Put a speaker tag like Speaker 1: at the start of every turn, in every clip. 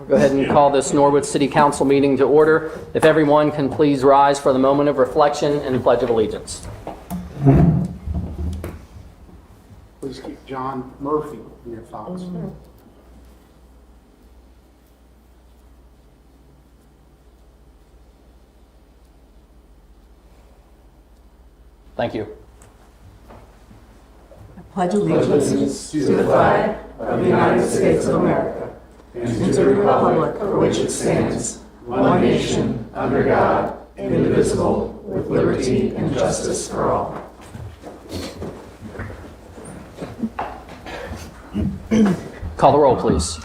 Speaker 1: go ahead and call this Norwood City Council meeting to order. If everyone can please rise for the moment of reflection and Pledge of Allegiance.
Speaker 2: Please keep John Murphy in your thoughts.
Speaker 1: Thank you.
Speaker 3: Pledge allegiance to the flag of the United States of America and to the republic for which it stands, one nation, under God, indivisible, with liberty and justice for all.
Speaker 1: Call the roll, please.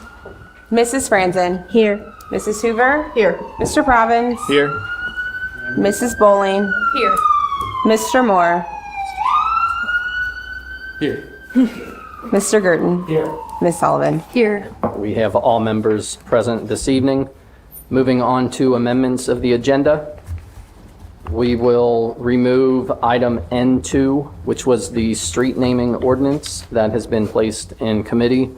Speaker 4: Mrs. Franzen.
Speaker 3: Here.
Speaker 4: Mrs. Hoover.
Speaker 3: Here.
Speaker 4: Mr. Province.
Speaker 1: Here.
Speaker 4: Mrs. Bowling.
Speaker 3: Here.
Speaker 4: Mr. Moore.
Speaker 1: Here.
Speaker 4: Mr. Girton.
Speaker 2: Here.
Speaker 4: Ms. Sullivan.
Speaker 3: Here.
Speaker 1: We have all members present this evening. Moving on to amendments of the agenda. We will remove item N2, which was the street naming ordinance that has been placed in committee.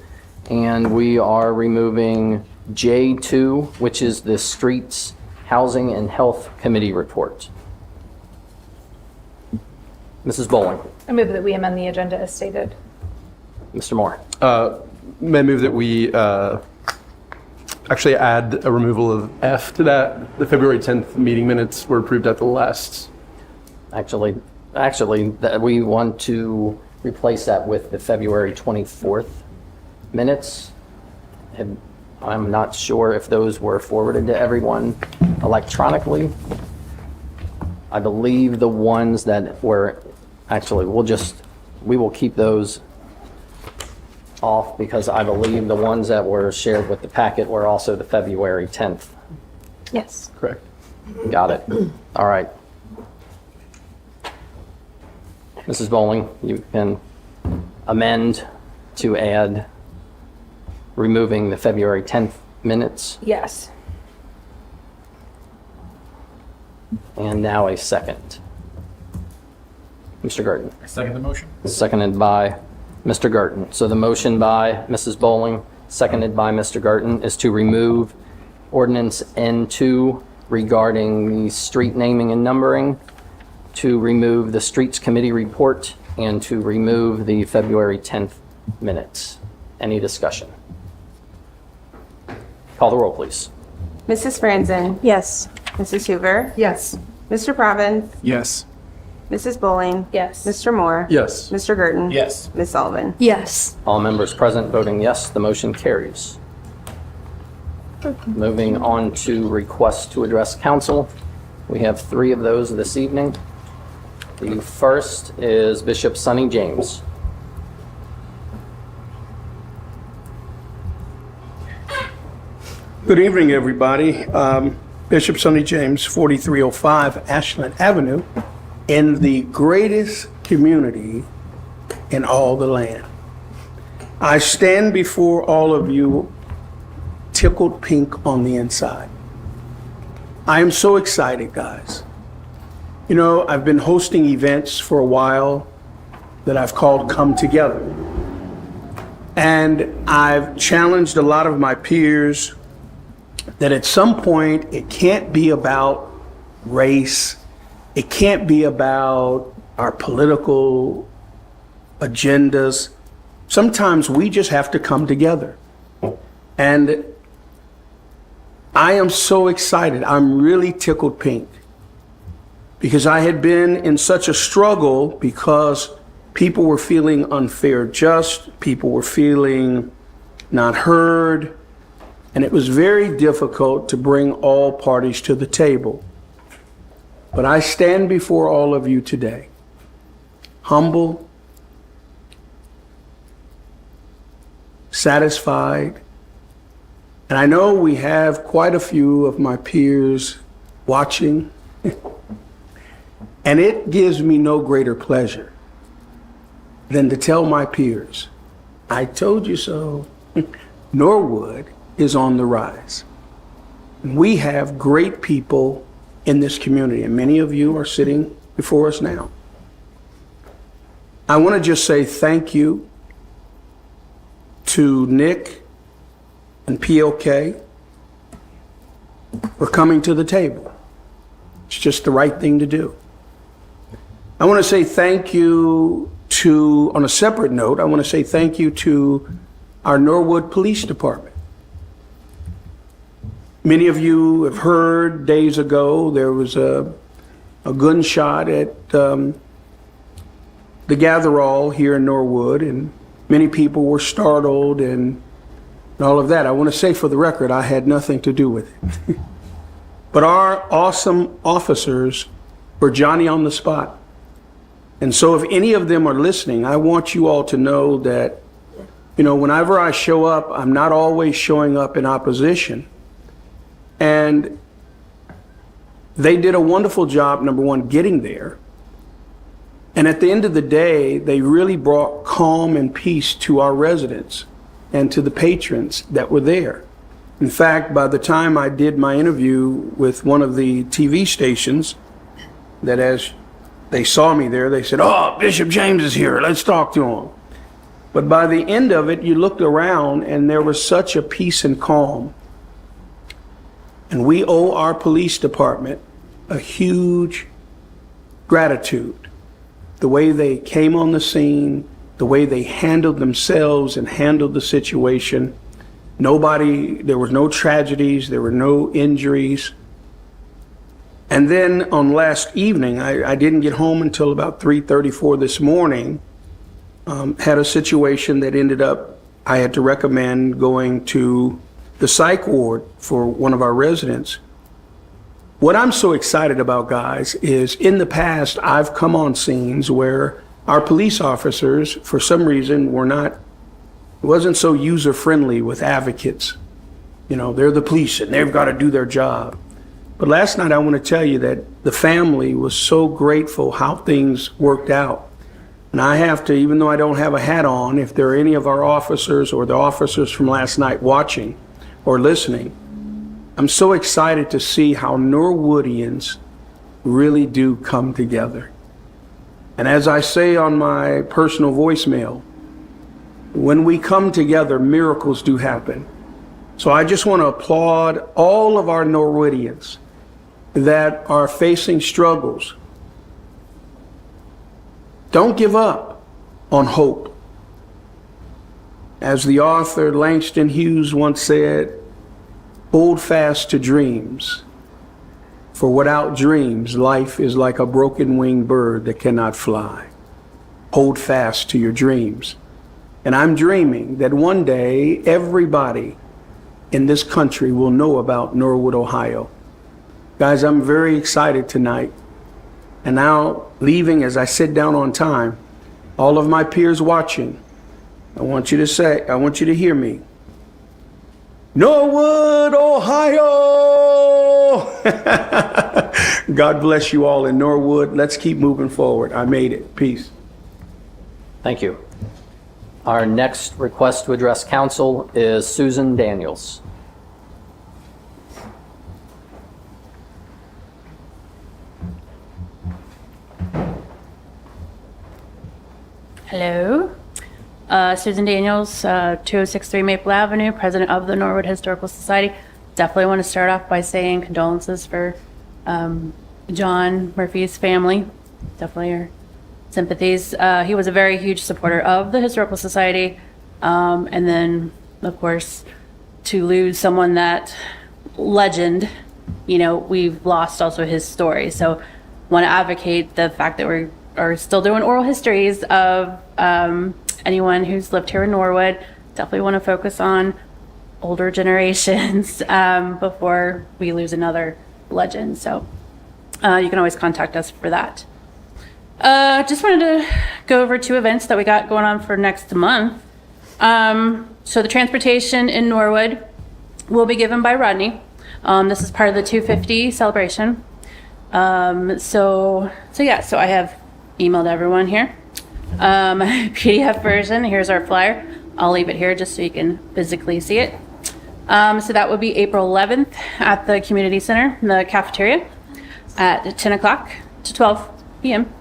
Speaker 1: And we are removing J2, which is the Streets, Housing, and Health Committee report. Mrs. Bowling.
Speaker 5: I move that we amend the agenda as stated.
Speaker 1: Mr. Moore.
Speaker 6: May I move that we actually add a removal of F to that? The February 10th meeting minutes were approved at the last.
Speaker 1: Actually, that we want to replace that with the February 24th minutes. And I'm not sure if those were forwarded to everyone electronically. I believe the ones that were, actually, we will keep those off because I believe the ones that were shared with the packet were also the February 10th.
Speaker 5: Yes.
Speaker 6: Correct.
Speaker 1: Got it. All right. Mrs. Bowling, you can amend to add removing the February 10th minutes.
Speaker 5: Yes.
Speaker 1: And now a second. Mr. Girton.
Speaker 7: Second the motion.
Speaker 1: Seconded by Mr. Girton. So the motion by Mrs. Bowling, seconded by Mr. Girton, is to remove ordinance N2 regarding the street naming and numbering, to remove the Streets Committee report, and to remove the February 10th minutes. Any discussion? Call the roll, please.
Speaker 4: Mrs. Franzen.
Speaker 3: Yes.
Speaker 4: Mrs. Hoover.
Speaker 3: Yes.
Speaker 4: Mr. Province.
Speaker 7: Yes.
Speaker 4: Mrs. Bowling.
Speaker 5: Yes.
Speaker 4: Mr. Moore.
Speaker 6: Yes.
Speaker 4: Mr. Girton.
Speaker 7: Yes.
Speaker 4: Ms. Sullivan.
Speaker 3: Yes.
Speaker 1: All members present voting yes, the motion carries. Moving on to requests to address council. We have 3 of those this evening. The first is Bishop Sonny James.
Speaker 8: Good evening, everybody. Bishop Sonny James, 4305 Ashland Avenue, in the greatest community in all the land. I stand before all of you tickled pink on the inside. I am so excited, guys. You know, I've been hosting events for a while that I've called Come Together. And I've challenged a lot of my peers that at some point it can't be about race, it can't be about our political agendas. Sometimes we just have to come together. And I am so excited. I'm really tickled pink because I had been in such a struggle because people were feeling unfair just, people were feeling not heard. And it was very difficult to bring all parties to the table. But I stand before all of you today, humble, satisfied, and I know we have quite a few of my peers watching, and it gives me no greater pleasure than to tell my peers, I told you so. Norwood is on the rise. We have great people in this community, and many of you are sitting before us now. I want to just say thank you to Nick and PLK for coming to the table. It's just the right thing to do. I want to say thank you to, on a separate note, I want to say thank you to our Norwood Police Department. Many of you have heard days ago there was a gunshot at the Gatherall here in Norwood, and many people were startled and all of that. I want to say for the record, I had nothing to do with it. But our awesome officers were Johnny on the spot. And so if any of them are listening, I want you all to know that, you know, whenever I show up, I'm not always showing up in opposition. And they did a wonderful job, number one, getting there. And at the end of the day, they really brought calm and peace to our residents and to the patrons that were there. In fact, by the time I did my interview with one of the TV stations, that as they saw me there, they said, "Oh, Bishop James is here, let's talk to him." But by the end of it, you looked around and there was such a peace and calm. And we owe our police department a huge gratitude. The way they came on the scene, the way they handled themselves and handled the situation. There was no tragedies, there were no injuries. And then on last evening, I didn't get home until about 3:34 this morning, had a situation that ended up, I had to recommend going to the psych ward for one of our residents. What I'm so excited about, guys, is in the past, I've come on scenes where our police officers, for some reason, wasn't so user-friendly with advocates. You know, they're the police and they've got to do their job. But last night, I want to tell you that the family was so grateful how things worked out. And I have to, even though I don't have a hat on, if there are any of our officers or the officers from last night watching or listening, I'm so excited to see how Norwoodians really do come together. And as I say on my personal voicemail, when we come together, miracles do happen. So I just want to applaud all of our Norwoodians that are facing struggles. Don't give up on hope. As the author Langston Hughes once said, hold fast to dreams, for without dreams, life is like a broken-winged bird that cannot fly. Hold fast to your dreams. And I'm dreaming that one day everybody in this country will know about Norwood, Ohio. Guys, I'm very excited tonight. And now, leaving as I sit down on time, all of my peers watching, I want you to hear me. Norwood, Ohio! God bless you all in Norwood. Let's keep moving forward. I made it. Peace.
Speaker 1: Thank you. Our next request to address council is Susan Daniels.
Speaker 7: Hello. Susan Daniels, 2063 Maple Avenue, president of the Norwood Historical Society. Definitely want to start off by saying condolences for John Murphy's family. Definitely our sympathies. He was a very huge supporter of the Historical Society. And then, of course, to lose someone that legend, you know, we've lost also his story. So want to advocate the fact that we are still doing oral histories of anyone who's lived here in Norwood. Definitely want to focus on older generations before we lose another legend. So you can always contact us for that. Just wanted to go over 2 events that we got going on for next month. So the transportation in Norwood will be given by Rodney. This is part of the 250 celebration. So I have emailed everyone here. PDF version, here's our flyer. I'll leave it here just so you can physically see it. So that would be April 11th at the community center, in the cafeteria, at 10 o'clock to 12 p.m.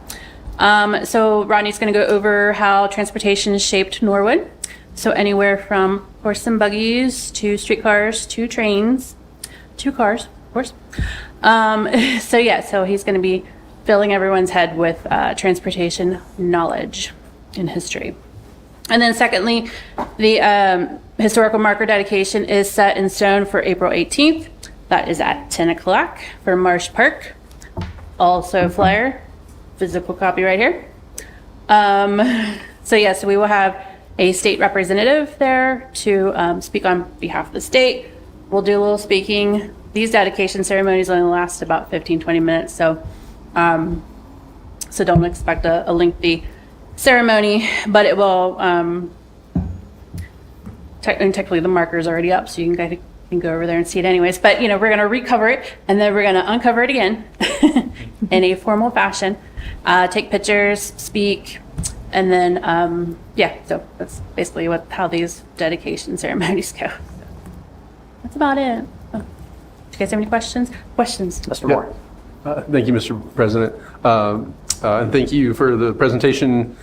Speaker 7: So Rodney's going to go over how transportation shaped Norwood. So anywhere from horse and buggies to streetcars to trains to cars. Of course. So he's going to be filling everyone's head with transportation knowledge and history. And then secondly, the historical marker dedication is set in stone for April 18th. That is at 10 o'clock for Marsh Park. Also flyer, physical copy right here. So we will have a state representative there to speak on behalf of the state. We'll do a little speaking. These dedication ceremonies only last about 15-20 minutes, so don't expect a lengthy ceremony, but it will, technically the marker's already up, so you can go over there and see it anyways, but we're going to recover it, and then we're going to uncover it again in a formal fashion, take pictures, speak, and then, so that's basically how these dedication ceremonies go. That's about it. Oh. Do you guys have any questions?
Speaker 1: Mr. Moore.
Speaker 6: Thank you, Mr. President. And thank you for the presentation.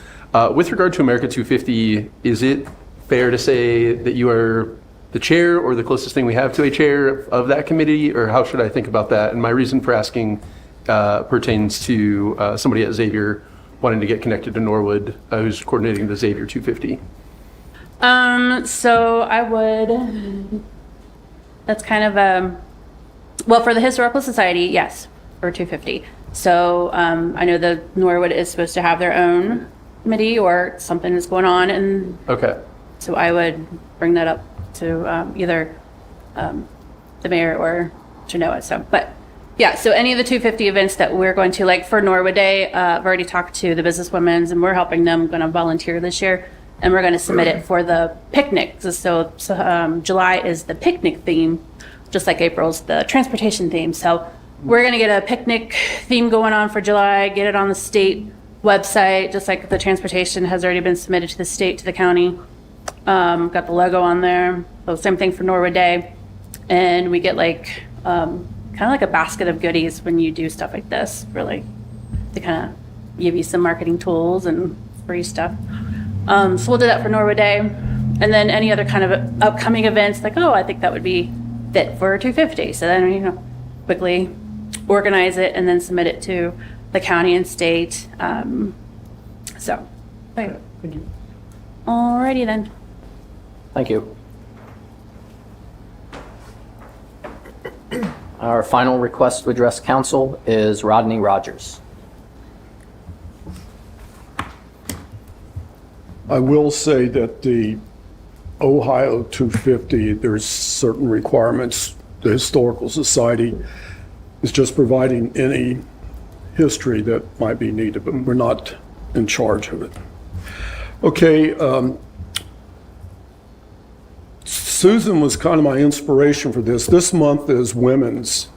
Speaker 6: With regard to America 250, is it fair to say that you are the chair or the closest thing we have to a chair of that committee, or how should I think about that? And my reason for asking pertains to somebody at Xavier wanting to get connected to Norwood, who's coordinating the Xavier 250.
Speaker 7: So I would, that's kind of, for the Historical Society, yes, for 250. So I know the Norwood is supposed to have their own committee or something is going on. And
Speaker 6: okay.
Speaker 7: So I would bring that up to either the mayor or to Noah. So, but yeah, so any of the 250 events that we're going to, like for Norwood Day, I've already talked to the businesswomen and we're helping them, going to volunteer this year. And we're going to submit it for the picnic. So July is the picnic theme, just like April's the transportation theme. So we're going to get a picnic theme going on for July, get it on the state website, just like the transportation has already been submitted to the state, to the county. Got the logo on there. So same thing for Norwood Day. And we get like kind of like a basket of goodies when you do stuff like this, really, to kind of give you some marketing tools and free stuff. So we'll do that for Norwood Day. And then any other kind of upcoming events, like, I think that would be fit for 250. So then, quickly organize it and then submit it to the county and state. Okay.
Speaker 6: Thank you.
Speaker 7: Alrighty then.
Speaker 1: Thank you. Our final request to address council is Rodney Rogers.
Speaker 9: I will say that the Ohio 250, there's certain requirements. The Historical Society is just providing any history that might be needed, but we're not in charge of it. Okay, Susan was kind of my inspiration for this. This month is Women's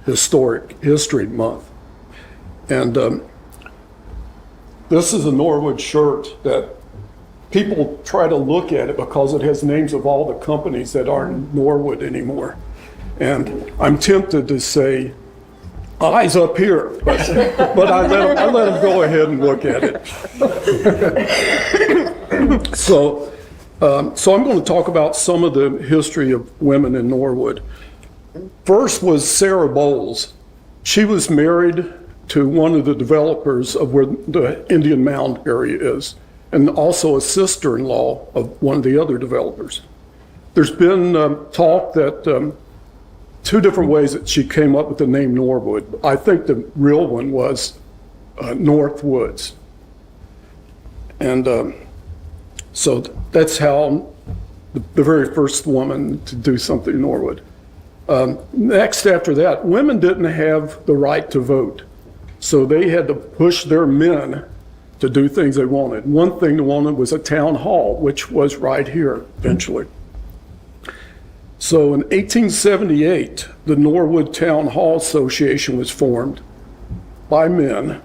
Speaker 9: Historic History Month. And this is a Norwood shirt that people try to look at it because it has names of all the companies that aren't Norwood anymore. And I'm tempted to say, eyes up here, but I let them go ahead and look at it. So I'm going to talk about some of the history of women in Norwood. First was Sarah Bowles. She was married to one of the developers of where the Indian Mound area is, and also a sister-in-law of one of the other developers. There's been talk that two different ways that she came up with the name Norwood. I think the real one was North Woods. And so that's how the very first woman to do something in Norwood. Next after that, women didn't have the right to vote. So they had to push their men to do things they wanted. One thing they wanted was a town hall, which was right here eventually. So in 1878, the Norwood Town Hall Association was formed by men.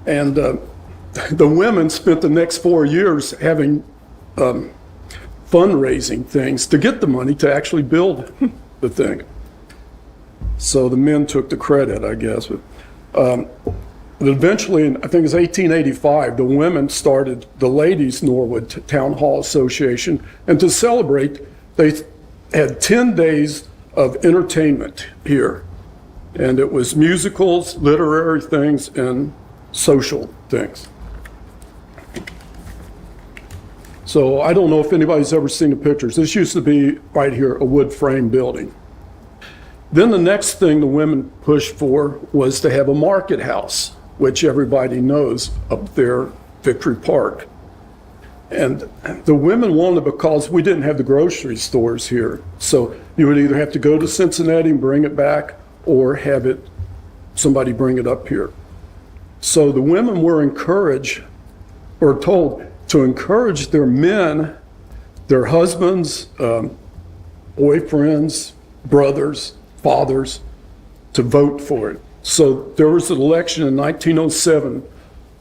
Speaker 9: And the women spent the next 4 years having fundraising things to get the money to actually build the thing. So the men took the credit, I guess. But eventually, I think it was 1885, the women started the Ladies Norwood Town Hall Association. And to celebrate, they had 10 days of entertainment here. And it was musicals, literary things, and social things. So I don't know if anybody's ever seen the pictures. This used to be right here, a wood frame building. Then the next thing the women pushed for was to have a market house, which everybody knows up there, Victory Park. And the women wanted it because we didn't have the grocery stores here. So you would either have to go to Cincinnati and bring it back or have somebody bring it up here. So the women were encouraged or told to encourage their men, their husbands, boyfriends, brothers, fathers, to vote for it. So there was an election in 1907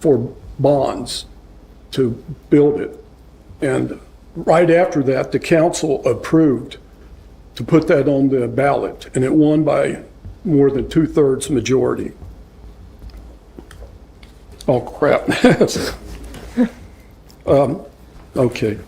Speaker 9: for bonds to build it. And right after that, the council approved to put that on the ballot, and it won by more than 2/3 majority. Oh, crap. Okay.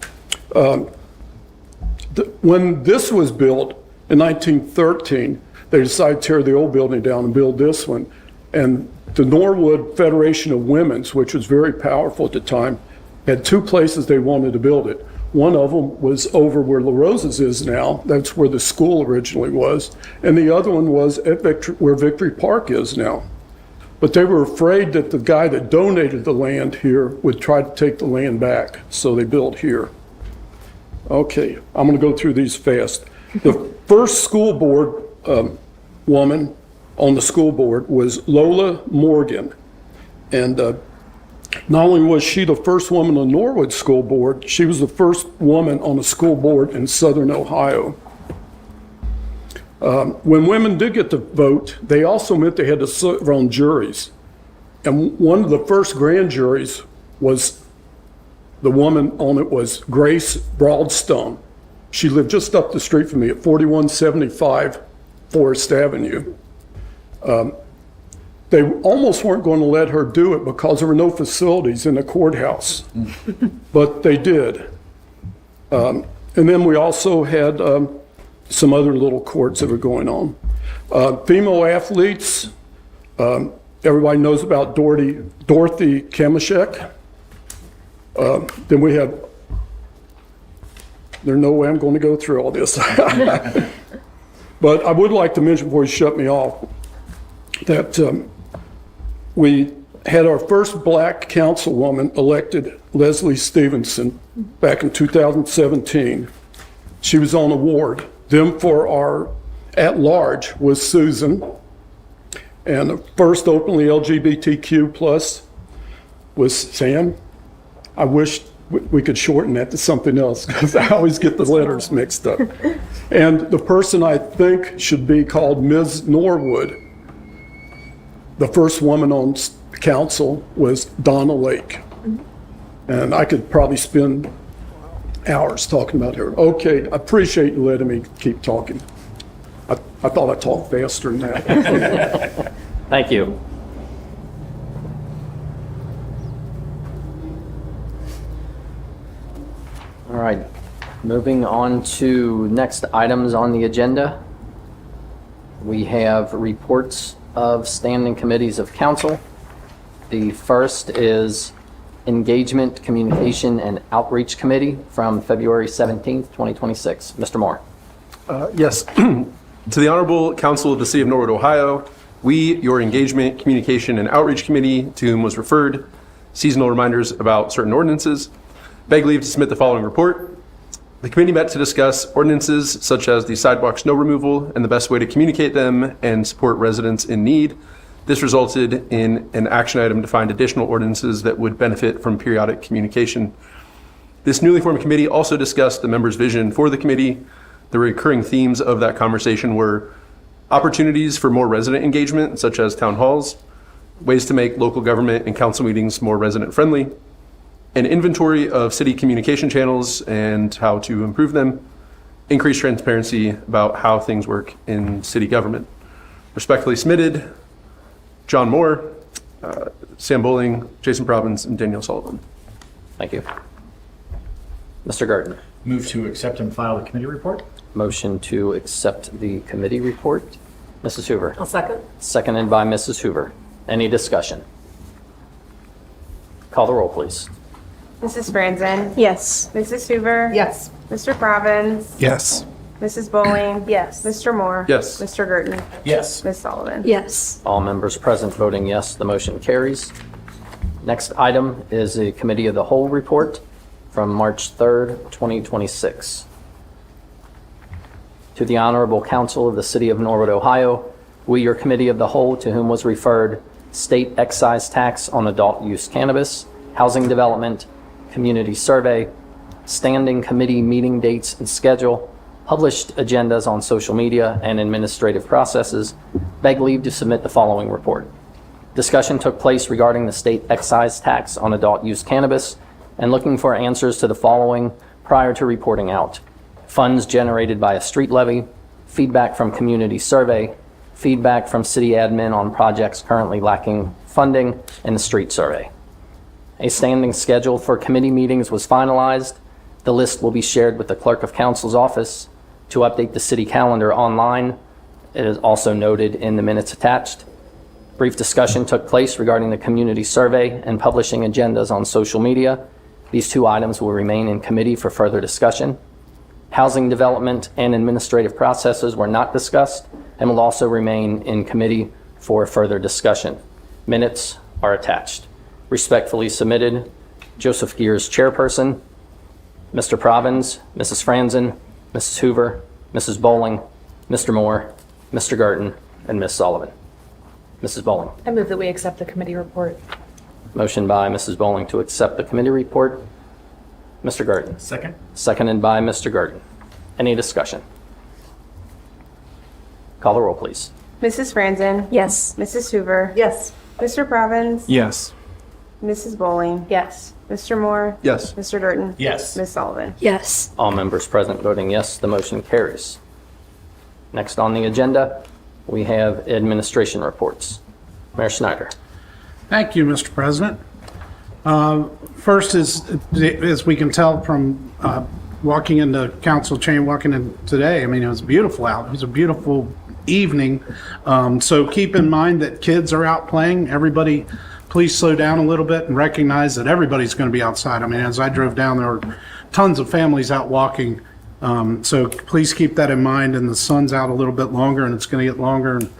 Speaker 9: When this was built in 1913, they decided to tear the old building down and build this one. And the Norwood Federation of Women's, which was very powerful at the time, had two places they wanted to build it. One of them was over where La Rosa's is now. That's where the school originally was. And the other one was at where Victory Park is now. But they were afraid that the guy that donated the land here would try to take the land back. So they built here. Okay, I'm going to go through these fast. The first school board woman on the school board was Lola Morgan. And not only was she the first woman on Norwood School Board, she was the first woman on a school board in Southern Ohio. When women did get to vote, they also meant they had to serve on juries. And one of the first grand juries was, the woman on it was Grace Broadstone. She lived just up the street from me at 4175 Forest Avenue. They almost weren't going to let her do it because there were no facilities in the courthouse, but they did. And then we also had some other little courts that were going on. Female athletes, everybody knows about Dorothy Kamashek. Then we have, there's no way I'm going to go through all this. But I would like to mention before you shut me off that we had our first black councilwoman elected, Leslie Stevenson, back in 2017. She was on a ward. Then for our at-large was Susan. And the first openly LGBTQ plus was Sam. I wish we could shorten that to something else because I always get the letters mixed up. And the person I think should be called Ms. Norwood. The first woman on council was Donna Lake. And I could probably spend hours talking about her. Okay, I appreciate you letting me keep talking. I thought I talked faster than that.
Speaker 1: Thank you. All right, moving on to next items on the agenda. We have reports of standing committees of council. The first is Engagement, Communication, and Outreach Committee from February 17th, 2026. Mr. Moore.
Speaker 6: Yes. To the Honorable Council of the City of Norwood, Ohio, we, your Engagement, Communication, and Outreach Committee, to whom was referred, seasonal reminders about certain ordinances, beg leave to submit the following report. The committee met to discuss ordinances such as the sidewalk snow removal and the best way to communicate them and support residents in need. This resulted in an action item to find additional ordinances that would benefit from periodic communication. This newly formed committee also discussed the members' vision for the committee. The recurring themes of that conversation were opportunities for more resident engagement, such as town halls, ways to make local government and council meetings more resident-friendly, an inventory of city communication channels and how to improve them, increased transparency about how things work in city government. Respectfully submitted, John Moore, Sam Bowling, Jason Probbins, and Danielle Sullivan.
Speaker 1: Thank you. Mr. Gardner.
Speaker 10: Move to accept and file the committee report.
Speaker 1: Motion to accept the committee report. Mrs. Hoover.
Speaker 3: I'll second.
Speaker 1: Seconded by Mrs. Hoover. Any discussion? Call the roll, please.
Speaker 4: Mrs. Franzen?
Speaker 5: Yes.
Speaker 4: Mrs. Hoover?
Speaker 3: Yes.
Speaker 4: Mr. Provins?
Speaker 9: Yes.
Speaker 4: Mrs. Bowling?
Speaker 5: Yes.
Speaker 4: Mr. Moore?
Speaker 6: Yes.
Speaker 4: Mr. Gerton?
Speaker 8: Yes.
Speaker 4: Ms. Sullivan?
Speaker 5: Yes.
Speaker 1: All members present voting yes, the motion carries. Next item is the Committee of the Whole report from March 3rd, 2026. To the Honorable Council of the City of Norwood, Ohio, we, your Committee of the Whole, to whom was referred state excise tax on adult use cannabis, housing development, community survey, standing committee meeting dates and schedule, published agendas on social media and administrative processes, beg leave to submit the following report. Discussion took place regarding the state excise tax on adult use cannabis and looking for answers to the following prior to reporting out. Funds generated by a street levy, feedback from community survey, feedback from city admin on projects currently lacking funding, and the street survey. A standing schedule for committee meetings was finalized. The list will be shared with the Clerk of Council's office to update the city calendar online. It is also noted in the minutes attached. Brief discussion took place regarding the community survey and publishing agendas on social media. These two items will remain in committee for further discussion. Housing development and administrative processes were not discussed and will also remain in committee for further discussion. Minutes are attached. Respectfully submitted, Joseph Gears, Chairperson, Mr. Provins, Mrs. Franzen, Mrs. Hoover, Mrs. Bowling, Mr. Moore, Mr. Gerton, and Ms. Sullivan. Mrs. Bowling.
Speaker 5: I move that we accept the committee report.
Speaker 1: Motion by Mrs. Bowling to accept the committee report. Mr. Gerton.
Speaker 8: Second.
Speaker 1: Seconded by Mr. Gerton. Any discussion? Call the roll, please.
Speaker 4: Mrs. Franzen?
Speaker 5: Yes.
Speaker 4: Mrs. Hoover?
Speaker 3: Yes.
Speaker 4: Mr. Provins?
Speaker 9: Yes.
Speaker 4: Mrs. Bowling?
Speaker 5: Yes.
Speaker 4: Mr. Moore?
Speaker 6: Yes.
Speaker 4: Mr. Gerton?
Speaker 8: Yes.
Speaker 4: Ms. Sullivan?
Speaker 5: Yes.
Speaker 1: All members present voting yes, the motion carries. Next on the agenda, we have administration reports. Mayor Schneider.
Speaker 2: Thank you, Mr. President. First is, as we can tell from walking into council chamber, walking in today, I mean, it was beautiful out. It was a beautiful evening. So keep in mind that kids are out playing. Everybody, please slow down a little bit and recognize that everybody's going to be outside. I mean, as I drove down, there were tons of families out walking. So please keep that in mind. And the sun's out a little bit longer, and it's going to get longer, and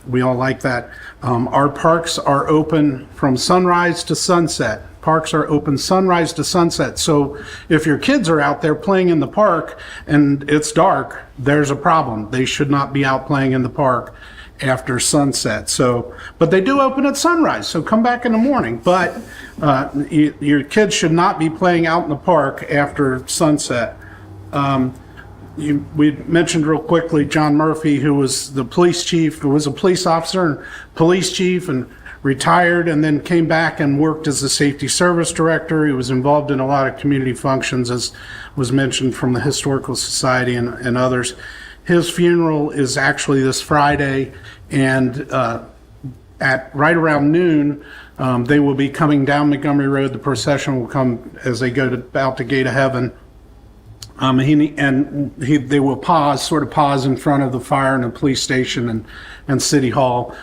Speaker 2: we all like that. Our parks are open from sunrise to sunset. Parks are open sunrise to sunset. So if your kids are out there playing in the park and it's dark, there's a problem. They should not be out playing in the park after sunset. So, but they do open at sunrise. So come back in the morning. But your kids should not be playing out in the park after sunset. We mentioned real quickly John Murphy, who was the police chief, who was a police officer and police chief, and retired and then came back and worked as the safety service director. He was involved in a lot of community functions, as was mentioned, from the Historical Society and others. His funeral is actually this Friday, and at right around noon, they will be coming down Montgomery Road. The procession will come as they go out the gate of heaven. They will pause in front of the fire and the police station and City Hall.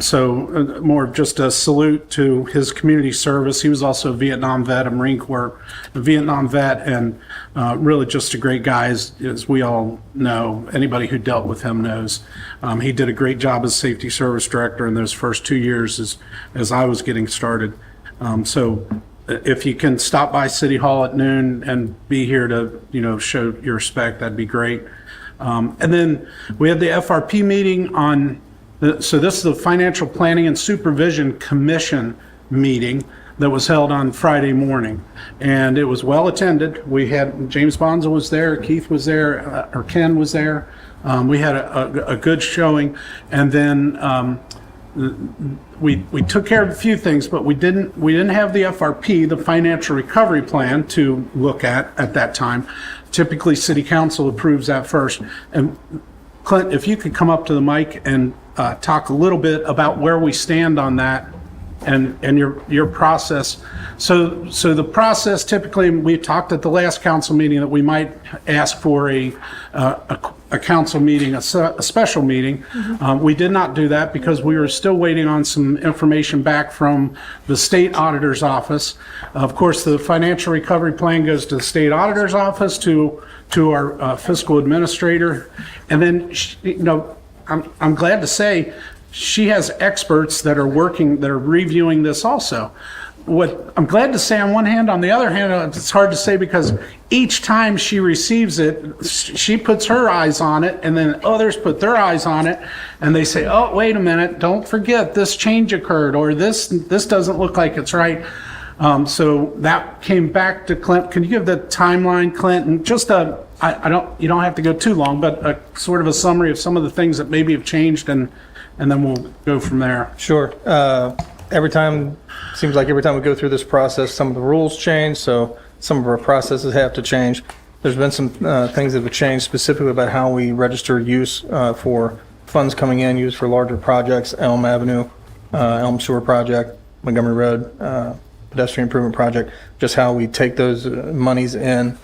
Speaker 2: So more of just a salute to his community service. He was also a Vietnam vet, a Marine Corps Vietnam vet, and really just a great guy, as we all know. Anybody who dealt with him knows. He did a great job as safety service director in those first 2 years as I was getting started. So if you can stop by City Hall at noon and be here to, show your respect, that'd be great. And then we had the FRP meeting so this is the Financial Planning and Supervision Commission meeting that was held on Friday morning. And it was well attended. We had, James Bonza was there, Keith was there, or Ken was there. We had a good showing. And then we took care of a few things, but we didn't have the FRP, the Financial Recovery Plan, to look at that time. Typically, City Council approves that first. And Clint, if you could come up to the mic and talk a little bit about where we stand on that and your process. So the process typically, we talked at the last council meeting that we might ask for a council meeting, a special meeting. We did not do that because we were still waiting on some information back from the state auditor's office. Of course, the financial recovery plan goes to the state auditor's office, to our fiscal administrator, and then, I'm glad to say she has experts that are reviewing this also. What I'm glad to say on one hand, on the other hand, it's hard to say because each time she receives it, she puts her eyes on it, and then others put their eyes on it, and they say, oh, wait a minute, don't forget this change occurred, or this doesn't look like it's right. So that came back to Clint. Can you give the timeline, Clint? And just you don't have to go too long, but a sort of a summary of some of the things that maybe have changed, and then we'll go from there.
Speaker 10: Sure. Seems like every time we go through this process, some of the rules change, so some of our processes have to change. There's been some things that have changed specifically about how we register use for funds coming in, used for larger projects, Elm Avenue, Elm Sewer Project, Montgomery Road, pedestrian improvement project, just how we take those monies in.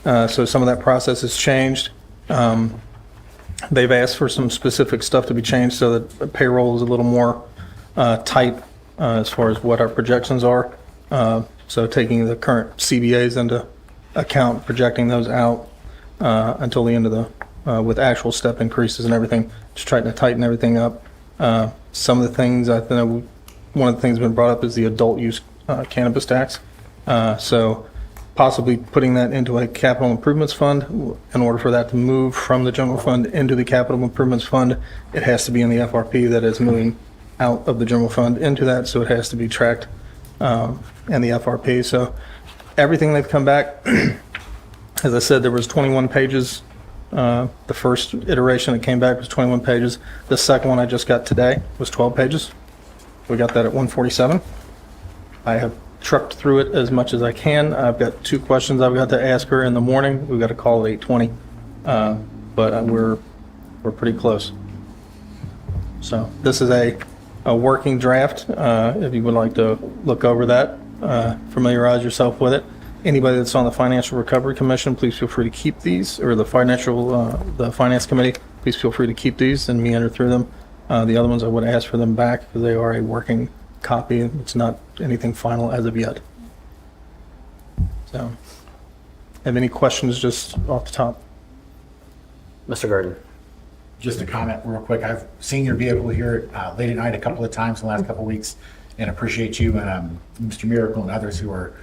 Speaker 10: So some of that process has changed. They've asked for some specific stuff to be changed so that payroll is a little more tight as far as what our projections are. So taking the current CBAs into account, projecting those out until the end of with actual step increases and everything, just trying to tighten everything up. Some of the things, I think one of the things that's been brought up is the adult use cannabis tax. So possibly putting that into a capital improvements fund. In order for that to move from the general fund into the capital improvements fund, it has to be in the FRP that is moving out of the general fund into that, so it has to be tracked in the FRP. So everything they've come back, as I said, there was 21 pages. The first iteration that came back was 21 pages. The second one I just got today was 12 pages. We got that at 1:47. I have trucked through it as much as I can. I've got 2 questions I've got to ask her in the morning. We've got a call at 8:20, but we're pretty close. So this is a working draft. If you would like to look over that, familiarize yourself with it. Anybody that's on the Financial Recovery Commission, please feel free to keep these, or the Finance Committee, please feel free to keep these and meander through them. The other ones I would ask for them back because they are a working copy. It's not anything final as of yet. So, have any questions just off the top?
Speaker 1: Mr. Garden.
Speaker 11: Just a comment real quick. I've seen your vehicle here late at night a couple of times in the last couple of weeks, and appreciate you and Mr. Miracle and others who are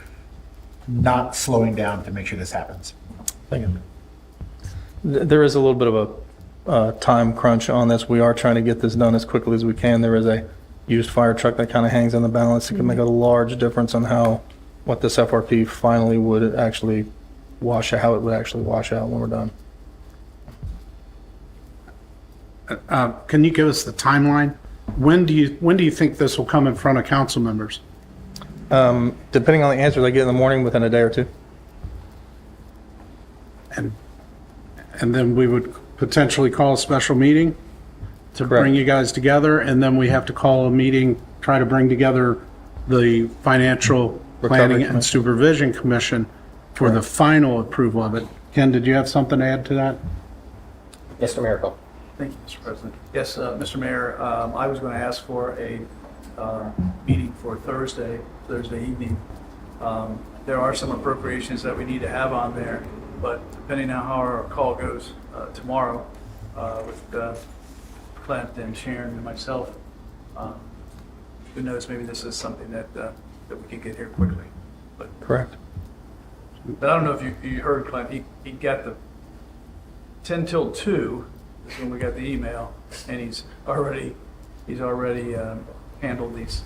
Speaker 11: not slowing down to make sure this happens.
Speaker 10: Thank you. There is a little bit of a time crunch on this. We are trying to get this done as quickly as we can. There is a used fire truck that kind of hangs on the balance. It can make a large difference on what this FRP finally would actually how it would actually wash out when we're done.
Speaker 2: Can you give us the timeline? When do you think this will come in front of council members?
Speaker 10: Depending on the answers I get in the morning, within a day or 2.
Speaker 2: And then we would potentially call a special meeting to
Speaker 10: Correct.
Speaker 2: bring you guys together, and then we have to call a meeting, try to bring together the Financial Planning and
Speaker 10: Commission.
Speaker 2: Supervision Commission for the final approval of it. Ken, did you have something to add to that?
Speaker 1: Mr. Miracle.
Speaker 12: Thank you, Mr. President. Yes, Mr. Mayor, I was going to ask for a meeting for Thursday evening. There are some appropriations that we need to have on there, but depending on how our call goes tomorrow with Clint and Sharon and myself, who knows, maybe this is something that we can get here quickly. But
Speaker 10: Correct.
Speaker 12: I don't know if you heard Clint, he got the 10 till 2 is when we got the email, and he's already handled these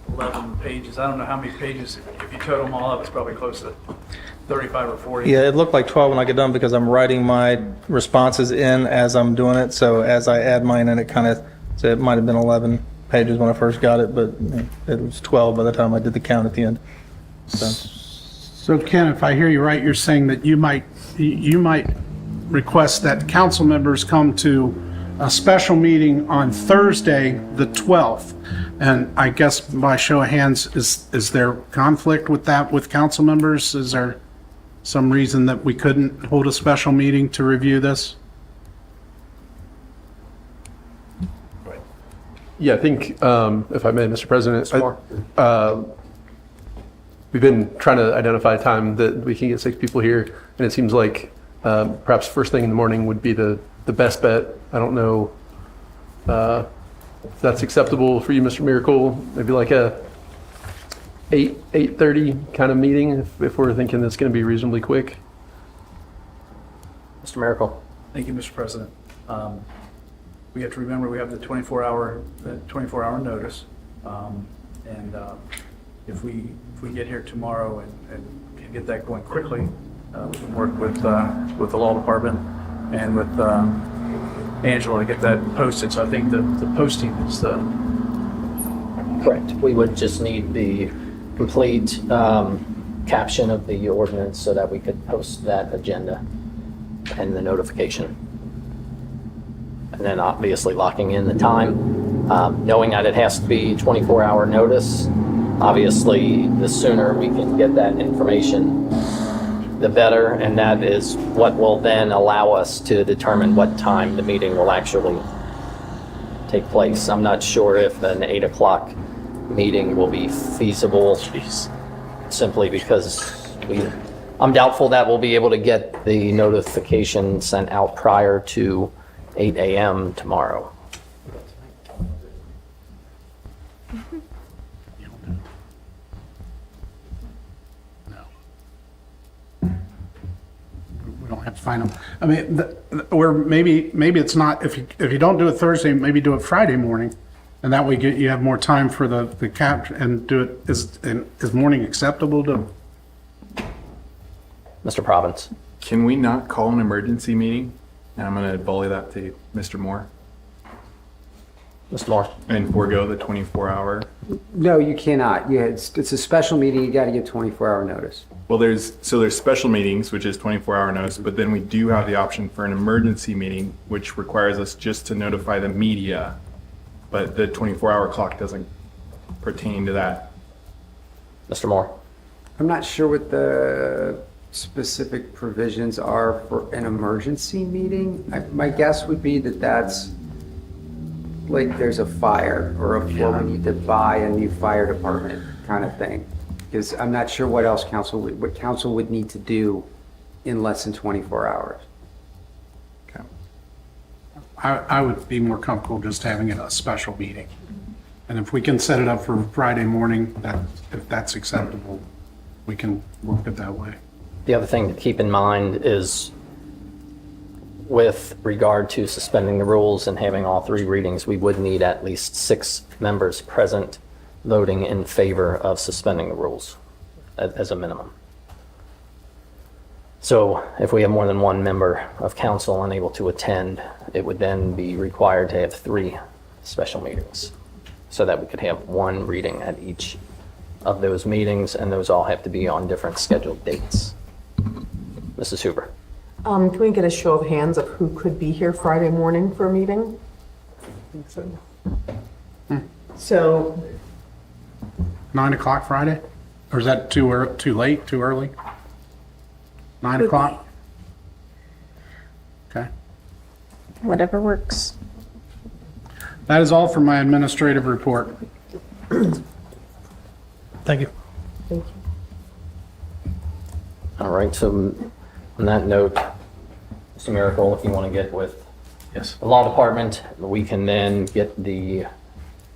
Speaker 12: 11 pages. I don't know how many pages, if you total them all up, it's probably close to 35 or 40.
Speaker 10: Yeah, it looked like 12 when I get done because I'm writing my responses in as I'm doing it. So as I add mine in, so it might have been 11 pages when I first got it, but it was 12 by the time I did the count at the end.
Speaker 2: So Ken, if I hear you right, you're saying that you might request that council members come to a special meeting on Thursday, the 12th. And I guess by show of hands, is there conflict with that with council members? Is there some reason that we couldn't hold a special meeting to review this?
Speaker 6: Yeah, I think, if I may, Mr. President,
Speaker 1: Moore.
Speaker 6: we've been trying to identify a time that we can get 6 people here, and it seems like perhaps first thing in the morning would be the best bet. I don't know if that's acceptable for you, Mr. Miracle. Maybe like a 8:30 kind of meeting, if we're thinking it's going to be reasonably quick.
Speaker 1: Mr. Miracle?
Speaker 12: Thank you, Mr. President. We have to remember we have the 24-hour notice. And if we get here tomorrow and can get that going quickly, we can work with the law department and with Angela to get that posted. So I think the posting is the...
Speaker 1: Correct. We would just need the complete caption of the ordinance so that we could post that agenda and the notification. And then obviously locking in the time, knowing that it has to be 24-hour notice. Obviously, the sooner we can get that information, the better, and that is what will then allow us to determine what time the meeting will actually take place. I'm not sure if an 8 o'clock meeting will be feasible, simply because I'm doubtful that we'll be able to get the notification sent out prior to 8 a.m. tomorrow.
Speaker 2: We don't have to find them. I mean, or maybe it's not, if you don't do it Thursday, maybe do it Friday morning. And that way you have more time for the cap and do it. Is morning acceptable to?
Speaker 1: Mr. Province?
Speaker 13: Can we not call an emergency meeting? And I'm going to volley that to Mr. Moore
Speaker 1: Mr. Moore?
Speaker 13: and forego the 24-hour.
Speaker 14: No, you cannot. It's a special meeting. You got to give 24-hour notice.
Speaker 13: Well, there's special meetings, which is 24-hour notice, but then we do have the option for an emergency meeting, which requires us just to notify the media, but the 24-hour clock doesn't pertain to that.
Speaker 1: Mr. Moore?
Speaker 14: I'm not sure what the specific provisions are for an emergency meeting. My guess would be that that's like there's a fire or we need to buy a new fire department kind of thing. Because I'm not sure what else what council would need to do in less than 24 hours.
Speaker 13: Okay.
Speaker 2: I would be more comfortable just having it a special meeting. And if we can set it up for Friday morning, if that's acceptable, we can work it that way.
Speaker 1: The other thing to keep in mind is with regard to suspending the rules and having all 3 readings, we would need at least 6 members present voting in favor of suspending the rules as a minimum. So if we have more than 1 member of council unable to attend, it would then be required to have 3 special meetings so that we could have 1 reading at each of those meetings, and those all have to be on different scheduled dates. Mrs. Hoover?
Speaker 3: Can we get a show of hands of who could be here Friday morning for a meeting? So
Speaker 2: 9 o'clock Friday? Or is that too late, too early? 9 o'clock? Okay.
Speaker 4: Whatever works.
Speaker 2: That is all for my administrative report.
Speaker 10: Thank you.
Speaker 3: thank you.
Speaker 1: All right, so on that note, Mr. Miracle, if you want to get with
Speaker 6: Yes.
Speaker 1: the law department, we can then get the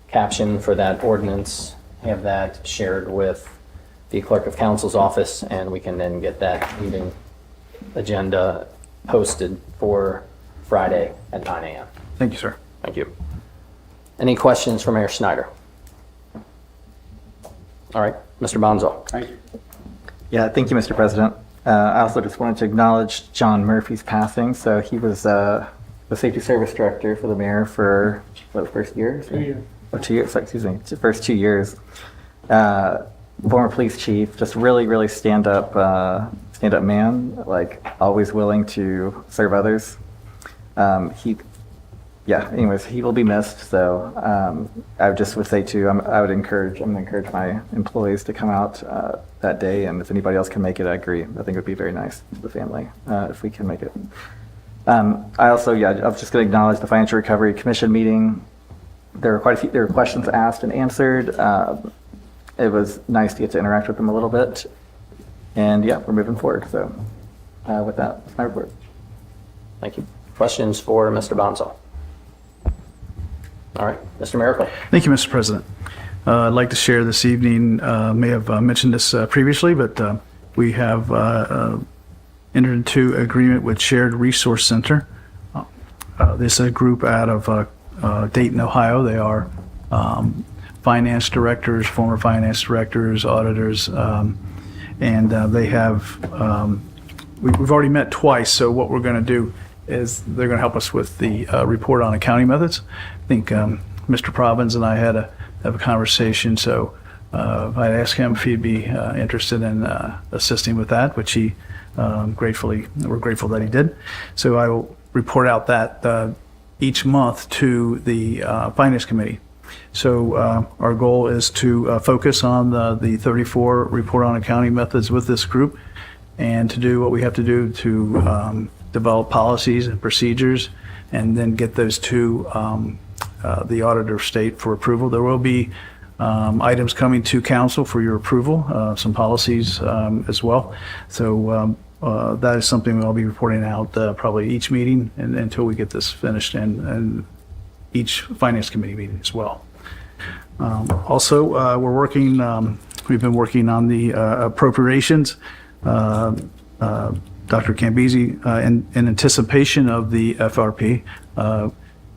Speaker 1: caption for that ordinance, have that shared with the clerk of council's office, and we can then get that meeting agenda posted for Friday at 9 a.m.
Speaker 12: Thank you, sir.
Speaker 1: Thank you. Any questions for Mayor Snyder? All right, Mr. Bonzo.
Speaker 2: Thank you.
Speaker 15: Yeah, thank you, Mr. President. I also just wanted to acknowledge John Murphy's passing. So he was the safety service director for the mayor for the first year?
Speaker 2: 2 years.
Speaker 15: Oh, 2 years, excuse me, the first 2 years. Former police chief, just really stand up man, like always willing to serve others. He yeah, anyways, he will be missed. So I would say too, I'm going to encourage my employees to come out that day. And if anybody else can make it, I agree. I think it would be very nice to the family if we can make it. I was just going to acknowledge the Financial Recovery Commission meeting. There were questions asked and answered. It was nice to get to interact with them a little bit. And yeah, we're moving forward. So with that, that's my report.
Speaker 1: Thank you. Questions for Mr. Bonzo? All right, Mr. Miracle.
Speaker 12: Thank you, Mr. President. I'd like to share this evening, may have mentioned this previously, but we have entered into agreement with Shared Resource Center. This is a group out of Dayton, Ohio. They are finance directors, former finance directors, auditors, and they have, we've already met twice, so what we're going to do is they're going to help us with the report on accounting methods. I think Mr. Probbins and I had have a conversation, so I'd ask him if he'd be interested in assisting with that, which he we're grateful that he did. So I will report out that each month to the Finance Committee. So our goal is to focus on the 34 report on accounting methods with this group, and to do what we have to do to develop policies and procedures, and then get those to the auditor of state for approval. There will be items coming to council for your approval, some policies as well. So that is something I'll be reporting out probably each meeting and until we get this finished, and each finance committee meeting as well. Also, we've been working on the appropriations. Dr. Cambisi, in anticipation of the FRP.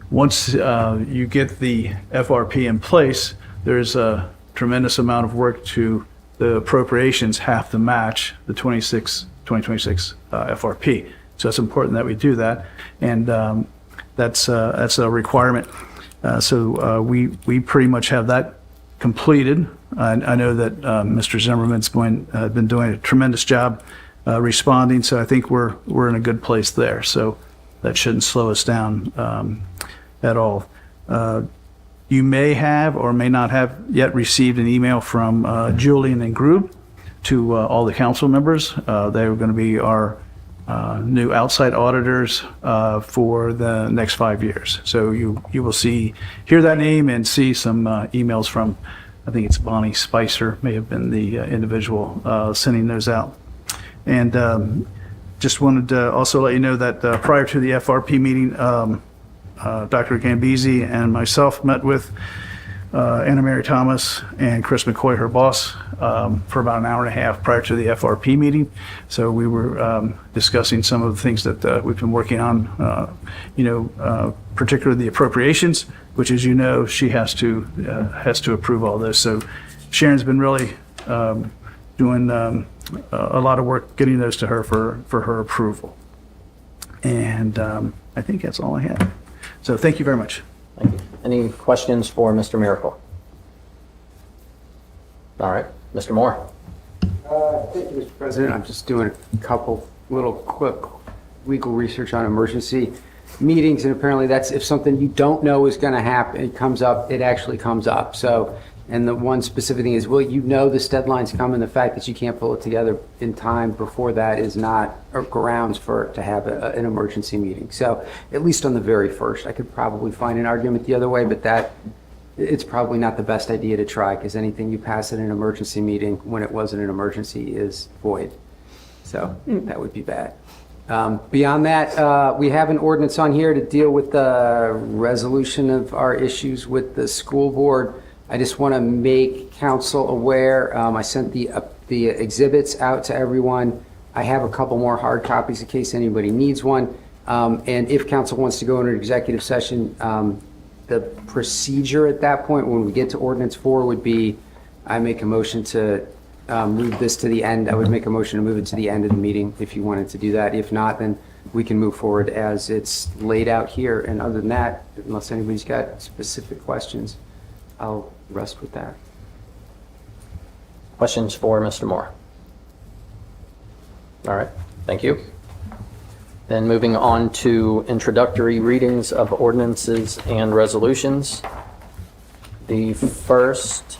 Speaker 12: Once you get the FRP in place, there's a tremendous amount of work to the appropriations have to match the 2026 FRP. So it's important that we do that, and that's a requirement. So we pretty much have that completed. I know that Mr. Zimmerman's been doing a tremendous job responding, so I think we're in a good place there. So that shouldn't slow us down at all. You may have or may not have yet received an email from Julian and Grube to all the council members. They're going to be our new outside auditors for the next 5 years. So you will hear that name and see some emails from, I think it's Bonnie Spicer, may have been the individual sending those out. And just wanted to also let you know that prior to the FRP meeting, Dr. Gambisi and myself met with Anna Mary Thomas and Chris McCoy, her boss, for about an hour and a half prior to the FRP meeting. So we were discussing some of the things that we've been working on, particularly the appropriations, which, as you know, she has to approve all this. So Sharon's been really doing a lot of work getting those to her for her approval. And I think that's all I have. So thank you very much.
Speaker 1: Thank you. Any questions for Mr. Miracle? All right, Mr. Moore.
Speaker 14: Thank you, Mr. President. I'm just doing a couple little quick legal research on emergency meetings, and apparently that's if something you don't know is going to happen, it comes up, it actually comes up. So, and the one specific thing is, well, you know this deadline's coming. The fact that you can't pull it together in time before that is not grounds to have an emergency meeting. So at least on the very first, I could probably find an argument the other way, but it's probably not the best idea to try, because anything you pass in an emergency meeting when it wasn't an emergency is void. So that would be bad. Beyond that, we have an ordinance on here to deal with the resolution of our issues with the school board. I just want to make council aware. I sent the exhibits out to everyone. I have a couple more hard copies in case anybody needs one. And if council wants to go into an executive session, the procedure at that point when we get to ordinance 4 would be, I make a motion to move this to the end. I would make a motion to move it to the end of the meeting if you wanted to do that. If not, then we can move forward as it's laid out here. And other than that, unless anybody's got specific questions, I'll rest with that.
Speaker 1: Questions for Mr. Moore? All right, thank you. Then moving on to introductory readings of ordinances and resolutions. The first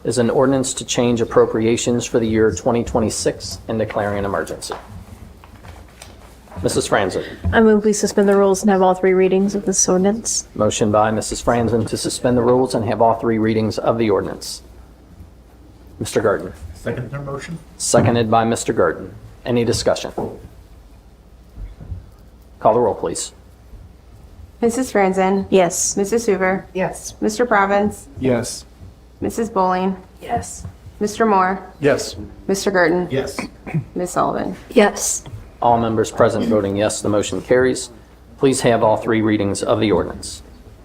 Speaker 1: is an ordinance to change appropriations for the year 2026 and declaring an emergency. Mrs. Franzen.
Speaker 4: I move we suspend the rules and have all three readings of this ordinance.
Speaker 1: Motion by Mrs. Franzen to suspend the rules and have all three readings of the ordinance. Mr. Garten.
Speaker 11: Second their motion?
Speaker 1: Seconded by Mr. Garten. Any discussion? Call the roll, please.
Speaker 16: Mrs. Franzen?
Speaker 4: Yes.
Speaker 16: Mrs. Hoover?
Speaker 3: Yes.
Speaker 16: Mr. Province?
Speaker 13: Yes.
Speaker 16: Mrs. Bowling?
Speaker 3: Yes.
Speaker 16: Mr. Moore?
Speaker 6: Yes.
Speaker 16: Mr. Gurton?
Speaker 11: Yes.
Speaker 16: Ms. Sullivan?
Speaker 4: Yes.
Speaker 1: All members present voting yes, the motion carries. Please have all three readings of the ordinance.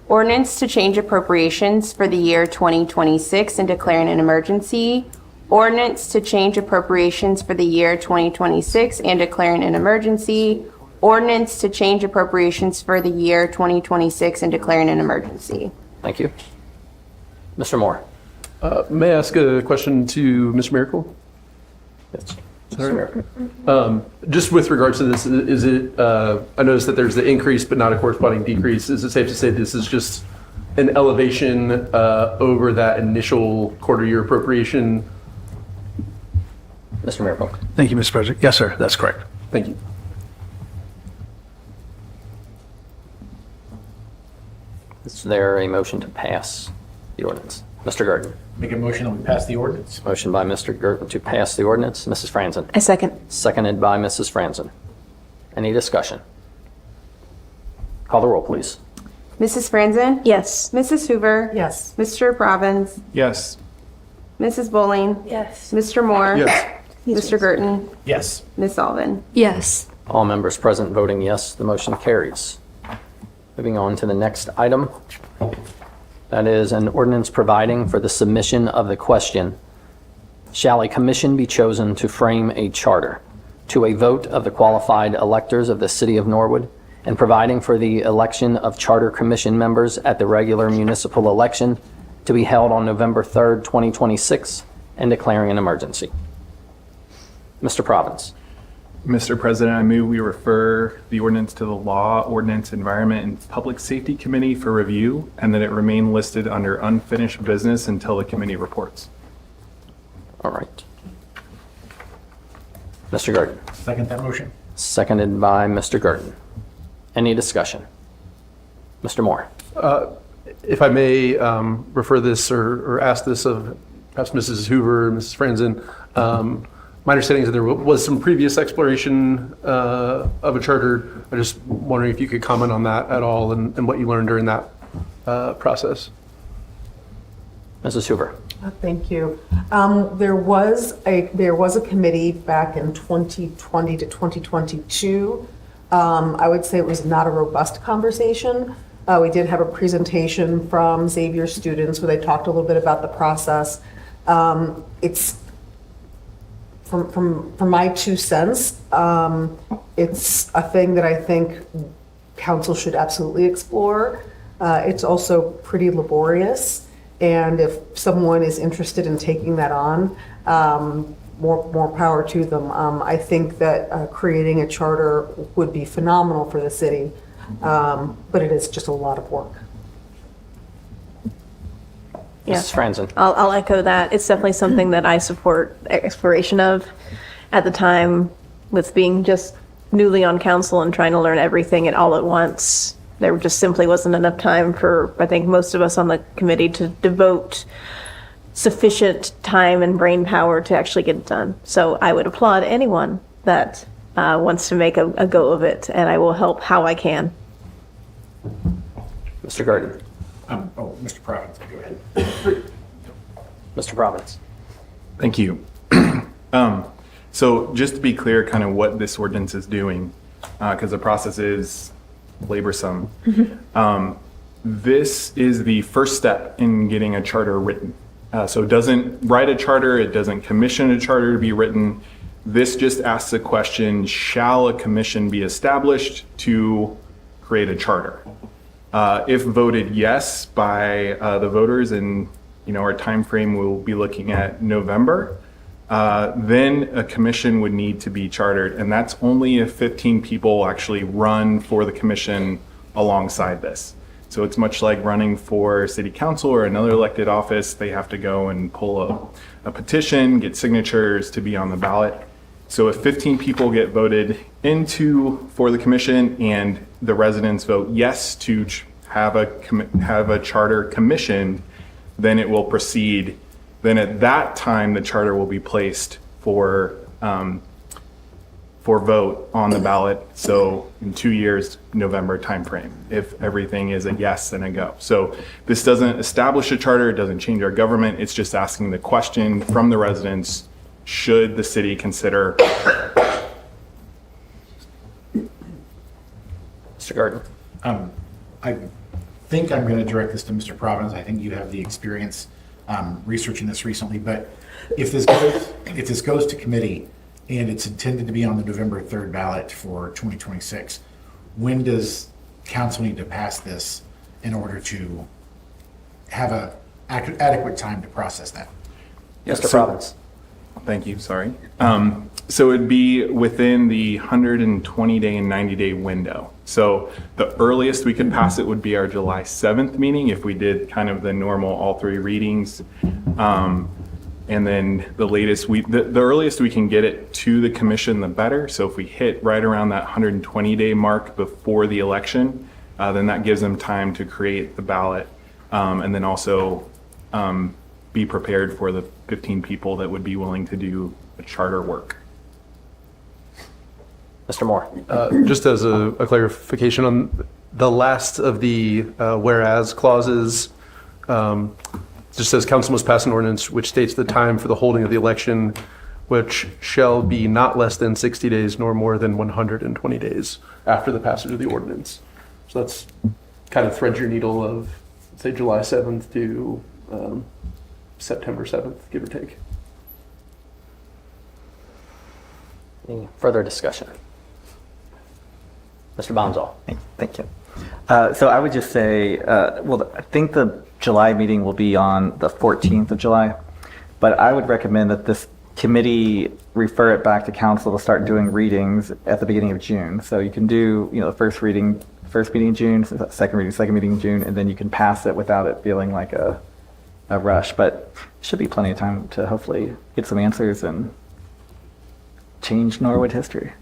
Speaker 16: Ordinance to change appropriations for the year 2026 and declaring an emergency. Ordinance to change appropriations for the year 2026 and declaring an emergency. Ordinance to change appropriations for the year 2026 and declaring an emergency.
Speaker 1: Thank you. Mr. Moore.
Speaker 6: May I ask a question to Mr. Miracle?
Speaker 1: Yes.
Speaker 6: Just with regards to this, is it, I noticed that there's the increase but not a corresponding decrease. Is it safe to say this is just an elevation over that initial quarter year appropriation?
Speaker 1: Mr. Miracle.
Speaker 12: Thank you, Mr. President. Yes, sir, that's correct.
Speaker 6: Thank you.
Speaker 1: Is there a motion to pass the ordinance? Mr. Garten.
Speaker 11: Make a motion that we pass the ordinance?
Speaker 1: Motion by Mr. Garten to pass the ordinance. Mrs. Franzen.
Speaker 4: I second.
Speaker 1: Seconded by Mrs. Franzen. Any discussion? Call the roll, please.
Speaker 16: Mrs. Franzen?
Speaker 4: Yes.
Speaker 16: Mrs. Hoover?
Speaker 3: Yes.
Speaker 16: Mr. Province?
Speaker 13: Yes.
Speaker 16: Mrs. Bowling?
Speaker 3: Yes.
Speaker 16: Mr. Moore?
Speaker 6: Yes.
Speaker 16: Mr. Gurton?
Speaker 11: Yes.
Speaker 16: Ms. Sullivan?
Speaker 4: Yes.
Speaker 1: All members present voting yes, the motion carries. Moving on to the next item. That is an ordinance providing for the submission of the question, shall a commission be chosen to frame a charter, to a vote of the qualified electors of the city of Norwood, and providing for the election of charter commission members at the regular municipal election to be held on November 3rd, 2026, and declaring an emergency. Mr. Province.
Speaker 13: Mr. President, I move we refer the ordinance to the Law, Ordinance, Environment, and Public Safety Committee for review, and that it remain listed under unfinished business until the committee reports.
Speaker 1: All right. Mr. Garten.
Speaker 11: Second that motion?
Speaker 1: Seconded by Mr. Garten. Any discussion? Mr. Moore.
Speaker 6: If I may refer this or ask this of perhaps Mrs. Hoover, Mrs. Franzen, my understanding is that there was some previous exploration of a charter. I'm just wondering if you could comment on that at all and what you learned during that process.
Speaker 1: Mrs. Hoover.
Speaker 3: Thank you. There was a committee back in 2020 to 2022. I would say it was not a robust conversation. We did have a presentation from Xavier students where they talked a little bit about the process. It's from my 2 cents, it's a thing that I think council should absolutely explore. It's also pretty laborious, and if someone is interested in taking that on, more power to them. I think that creating a charter would be phenomenal for the city, but it is just a lot of work.
Speaker 4: Yeah.
Speaker 1: Mrs. Franzen.
Speaker 4: I'll echo that. It's definitely something that I support exploration of. At the time, with being just newly on council and trying to learn everything all at once, there just simply wasn't enough time for, I think, most of us on the committee to devote sufficient time and brain power to actually get it done. So I would applaud anyone that wants to make a go of it, and I will help how I can.
Speaker 1: Mr. Garten.
Speaker 11: Mr. Province, go ahead.
Speaker 1: Mr. Province.
Speaker 13: Thank you. So just to be clear, kind of what this ordinance is doing, because the process is laborsome. This is the first step in getting a charter written. So it doesn't write a charter, it doesn't commission a charter to be written. This just asks the question, shall a commission be established to create a charter? If voted yes by the voters, and our time frame will be looking at November, then a commission would need to be chartered, and that's only if 15 people actually run for the commission alongside this. So it's much like running for city council or another elected office. They have to go and pull a petition, get signatures to be on the ballot. So if 15 people get voted into for the commission and the residents vote yes to have a charter commissioned, then it will proceed. Then at that time, the charter will be placed for vote on the ballot. So in 2 years, November timeframe, if everything is a yes and a go. So this doesn't establish a charter, it doesn't change our government. It's just asking the question from the residents, should the city consider?
Speaker 1: Mr. Garten.
Speaker 11: I think I'm going to direct this to Mr. Providence. I think you have the experience researching this recently, but if this goes to committee and it's intended to be on the November 3rd ballot for 2026, when does council need to pass this in order to have a adequate time to process that?
Speaker 1: Mr. Providence.
Speaker 13: Thank you, sorry. So it'd be within the 120-day and 90-day window. So the earliest we could pass it would be our July 7th meeting if we did kind of the normal all three readings. And then the latest, the earliest we can get it to the commission, the better. So if we hit right around that 120-day mark before the election, then that gives them time to create the ballot and then also be prepared for the 15 people that would be willing to do a charter work.
Speaker 1: Mr. Moore.
Speaker 6: Just as a clarification on the last of the whereas clauses, just says council must pass an ordinance which states the time for the holding of the election, which shall be not less than 60 days nor more than 120 days after the passage of the ordinance. So that's kind of thread your needle of, say, July 7th to September 7th, give or take.
Speaker 1: Any further discussion? Mr. Bonzall.
Speaker 15: Thank you. So I would just say, well, I think the July meeting will be on the 14th of July, but I would recommend that this committee refer it back to council to start doing readings at the beginning of June. So you can do, the first meeting in June, second meeting in June, and then you can pass it without it feeling like a rush. But should be plenty of time to hopefully get some answers and change Norwood history.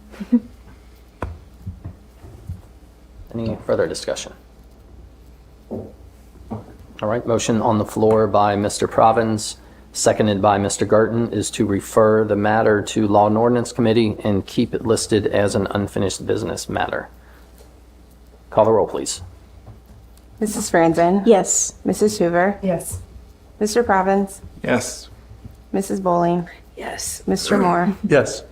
Speaker 1: Any further discussion? All right, motion on the floor by Mr. Provins, seconded by Mr. Garten, is to refer the matter to Law and Ordinance Committee and keep it listed as an unfinished business matter. Call the roll, please.
Speaker 16: Mrs. Franzen?
Speaker 4: Yes.
Speaker 16: Mrs. Hoover?
Speaker 3: Yes.
Speaker 16: Mr. Providence?
Speaker 13: Yes.
Speaker 16: Mrs. Bowling?
Speaker 3: Yes.
Speaker 16: Mr. Moore?
Speaker 6: Yes.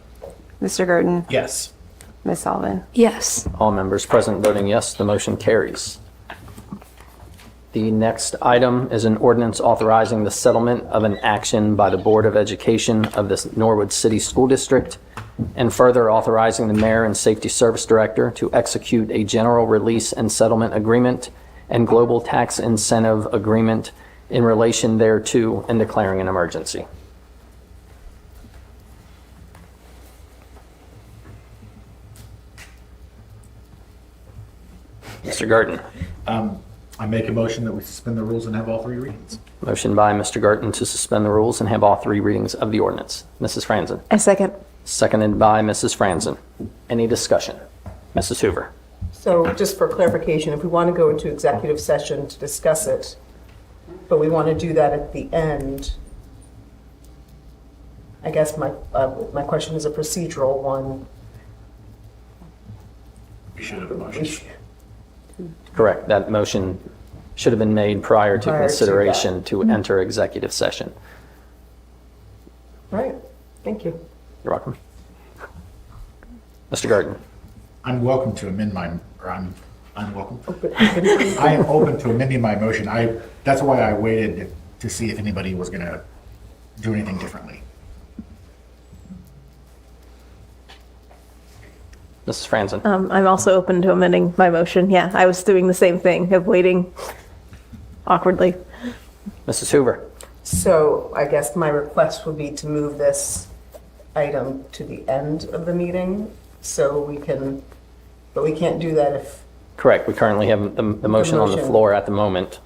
Speaker 16: Mr. Garten?
Speaker 11: Yes.
Speaker 16: Ms. Sullivan?
Speaker 4: Yes.
Speaker 1: All members present voting yes, the motion carries. The next item is an ordinance authorizing the settlement of an action by the Board of Education of the Norwood City School District, and further authorizing the Mayor and Safety Service Director to execute a general release and settlement agreement and global tax incentive agreement in relation thereto and declaring an emergency. Mr. Garten.
Speaker 11: I make a motion that we suspend the rules and have all three readings.
Speaker 1: Motion by Mr. Garten to suspend the rules and have all three readings of the ordinance. Mrs. Franzen.
Speaker 4: I second.
Speaker 1: Seconded by Mrs. Franzen. Any discussion? Mrs. Hoover.
Speaker 3: So just for clarification, if we want to go into executive session to discuss it, but we want to do that at the end, I guess my question is a procedural one.
Speaker 11: We should have a motion.
Speaker 1: Correct. That motion should have been made prior to
Speaker 3: Prior to
Speaker 1: consideration
Speaker 3: that.
Speaker 1: to enter executive session.
Speaker 3: Right, thank you.
Speaker 1: You're welcome. Mr. Garten.
Speaker 11: I'm welcome to amend I'm welcome. I am open to amending my motion. That's why I waited to see if anybody was going to do anything differently.
Speaker 1: Mrs. Franzen.
Speaker 4: I'm also open to amending my motion. Yeah, I was doing the same thing of waiting awkwardly.
Speaker 1: Mrs. Hoover.
Speaker 3: So I guess my request would be to move this item to the end of the meeting, so we can, but we can't do that if,
Speaker 1: Correct. We currently have the motion on the
Speaker 3: motion.
Speaker 1: floor at the moment.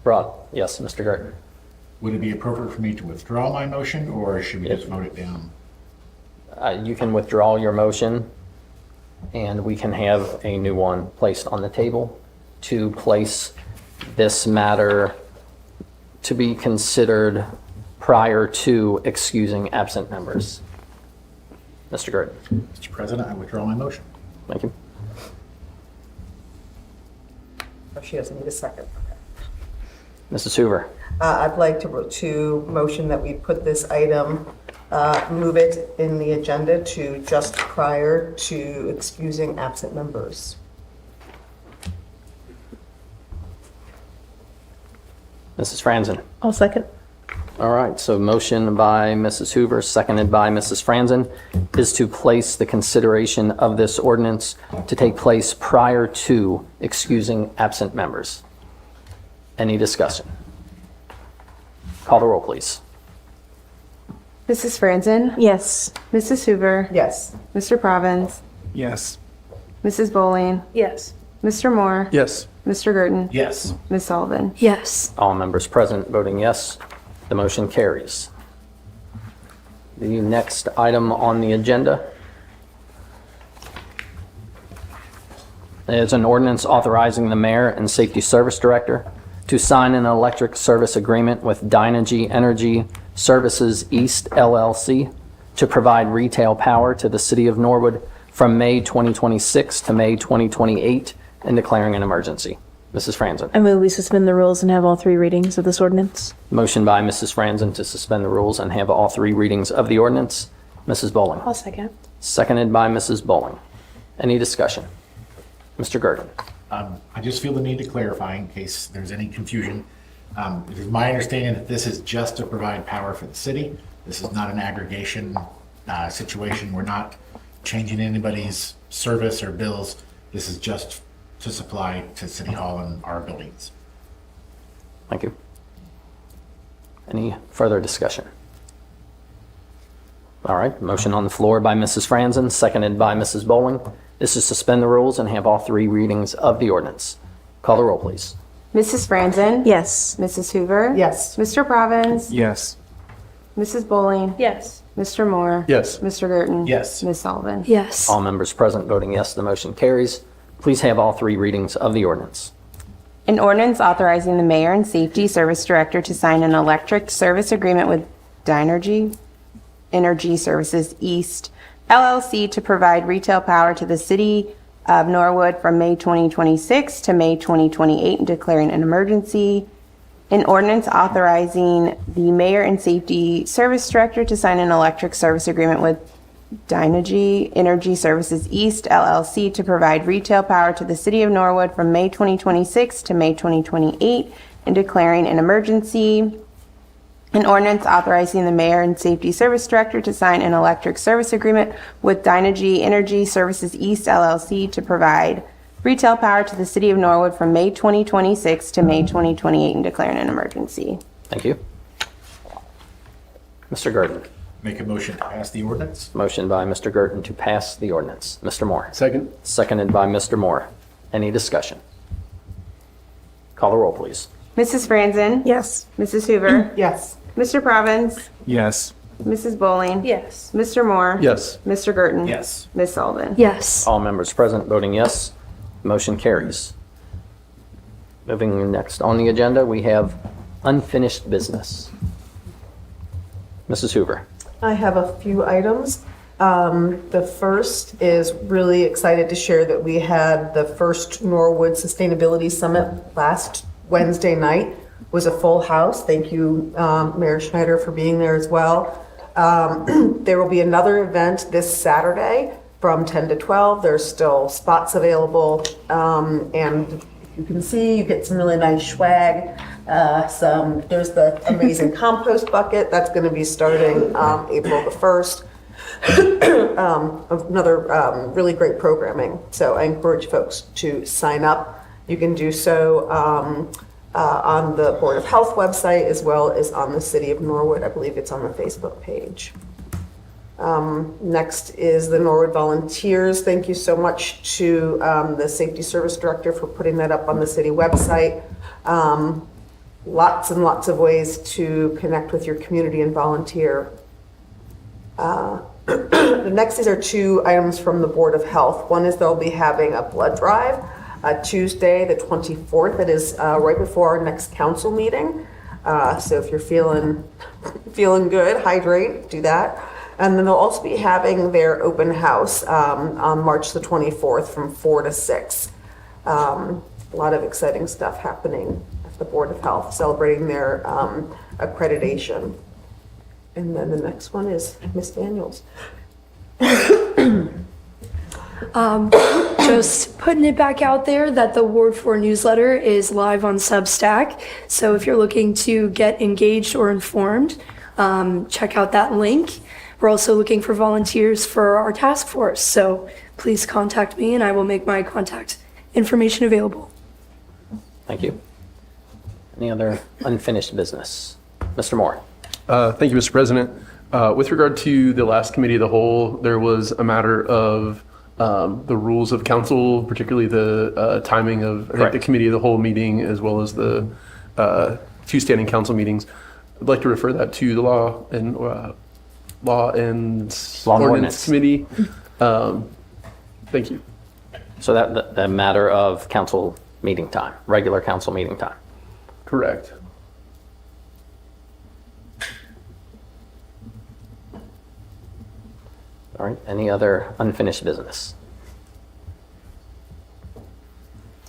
Speaker 1: Broad, yes, Mr. Gurton.
Speaker 11: Would it be appropriate for me to withdraw my motion, or should we just vote it down?
Speaker 1: You can withdraw your motion, and we can have a new one placed on the table to place this matter to be considered prior to excusing absent members. Mr. Gurton.
Speaker 11: Mr. President, I withdraw my motion.
Speaker 1: Thank you.
Speaker 3: oh, she doesn't need a second.
Speaker 1: Mrs. Hoover.
Speaker 3: I'd like to motion that we put this item, move it in the agenda to just prior to excusing absent members.
Speaker 1: Mrs. Franzen.
Speaker 4: I'll second.
Speaker 1: All right, so motion by Mrs. Hoover, seconded by Mrs. Franzen, is to place the consideration of this ordinance to take place prior to excusing absent members. Any discussion? Call the roll, please.
Speaker 16: Mrs. Franzen?
Speaker 4: Yes.
Speaker 16: Mrs. Hoover?
Speaker 3: Yes.
Speaker 16: Mr. Provins?
Speaker 10: Yes.
Speaker 16: Mrs. Bowling?
Speaker 5: Yes.
Speaker 16: Mr. Moore?
Speaker 10: Yes.
Speaker 16: Mr. Gurton?
Speaker 11: Yes.
Speaker 16: Ms. Sullivan?
Speaker 4: Yes.
Speaker 1: All members present voting yes, the motion carries. The next item on the agenda is an ordinance authorizing the mayor and safety service director to sign an electric service agreement with Dynegy Energy Services East LLC to provide retail power to the city of Norwood from May 2026 to May 2028 and declaring an emergency. Mrs. Franzen.
Speaker 4: I move we suspend the rules and have all three readings of this ordinance.
Speaker 1: Motion by Mrs. Franzen to suspend the rules and have all three readings of the ordinance. Mrs. Bowling.
Speaker 5: I'll second.
Speaker 1: Seconded by Mrs. Bowling. Any discussion? Mr. Gurton.
Speaker 11: I just feel the need to clarify in case there's any confusion. It is my understanding that this is just to provide power for the city. This is not an aggregation situation. We're not changing anybody's service or bills. This is just to supply to City Hall and our buildings.
Speaker 1: Thank you. Any further discussion? All right, motion on the floor by Mrs. Franzen, seconded by Mrs. Bowling. This is suspend the rules and have all three readings of the ordinance. Call the roll, please.
Speaker 16: Mrs. Franzen?
Speaker 4: Yes.
Speaker 16: Mrs. Hoover?
Speaker 3: Yes.
Speaker 16: Mr. Provins?
Speaker 10: Yes.
Speaker 16: Mrs. Bowling?
Speaker 5: Yes.
Speaker 16: Mr. Moore?
Speaker 10: Yes.
Speaker 16: Mr. Gurton?
Speaker 11: Yes.
Speaker 16: Ms. Sullivan?
Speaker 4: Yes.
Speaker 1: All members present voting yes, the motion carries. Please have all three readings of the ordinance.
Speaker 16: An ordinance authorizing the mayor and safety service director to sign an electric service agreement with Dynegy Energy Services East LLC to provide retail power to the city of Norwood from May 2026 to May 2028 and declaring an emergency. An ordinance authorizing the mayor and safety service director to sign an electric service agreement with Dynegy Energy Services East LLC to provide retail power to the city of Norwood from May 2026 to May 2028 and declaring an emergency. An ordinance authorizing the mayor and safety service director to sign an electric service agreement with Dynegy Energy Services East LLC to provide retail power to the city of Norwood from May 2026 to May 2028 and declaring an emergency.
Speaker 1: Thank you. Mr. Gurton.
Speaker 11: Make a motion to pass the ordinance.
Speaker 1: Motion by Mr. Gurton to pass the ordinance. Mr. Moore.
Speaker 10: Second.
Speaker 1: Seconded by Mr. Moore. Any discussion? Call the roll, please.
Speaker 16: Mrs. Franzen?
Speaker 4: Yes.
Speaker 16: Mrs. Hoover?
Speaker 3: Yes.
Speaker 16: Mr. Provins?
Speaker 10: Yes.
Speaker 16: Mrs. Bowling?
Speaker 5: Yes.
Speaker 16: Mr. Moore?
Speaker 10: Yes.
Speaker 16: Mr. Gurton?
Speaker 11: Yes.
Speaker 16: Ms. Sullivan?
Speaker 4: Yes.
Speaker 1: All members present voting yes, motion carries. Moving next on the agenda, we have unfinished business. Mrs. Hoover.
Speaker 3: I have a few items. The first is really excited to share that we had the first Norwood Sustainability Summit last Wednesday night. It was a full house. Thank you, Mayor Schneider, for being there as well. There will be another event this Saturday from 10 to 12. There's still spots available. And you can see, you get some really nice swag. There's the amazing compost bucket that's going to be starting April the 1st. Another really great programming. So I encourage folks to sign up. You can do so on the Board of Health website as well as on the City of Norwood. I believe it's on the Facebook page. Next is the Norwood Volunteers. Thank you so much to the Safety Service Director for putting that up on the city website. Lots and lots of ways to connect with your community and volunteer. The next, these are two items from the Board of Health. One is they'll be having a blood drive Tuesday, the 24th. That is right before our next council meeting. So if you're feeling good, hydrate, do that. And then they'll also be having their open house on March the 24th from 4 to 6. A lot of exciting stuff happening at the Board of Health, celebrating their accreditation. And then the next one is Ms. Daniels.
Speaker 17: Just putting it back out there that the Ward 4 newsletter is live on Substack. So if you're looking to get engaged or informed, check out that link. We're also looking for volunteers for our task force. So please contact me and I will make my contact information available.
Speaker 1: Thank you. Any other unfinished business? Mr. Moore.
Speaker 6: Thank you, Mr. President. With regard to the last committee of the whole, there was a matter of the rules of council, particularly the timing of I think, the committee of the whole meeting, as well as the two standing council meetings. I'd like to refer that to the Law and Ordinance Committee. Thank you.
Speaker 1: So that matter of council meeting time, regular council meeting time.
Speaker 6: Correct.
Speaker 1: All right, any other unfinished business?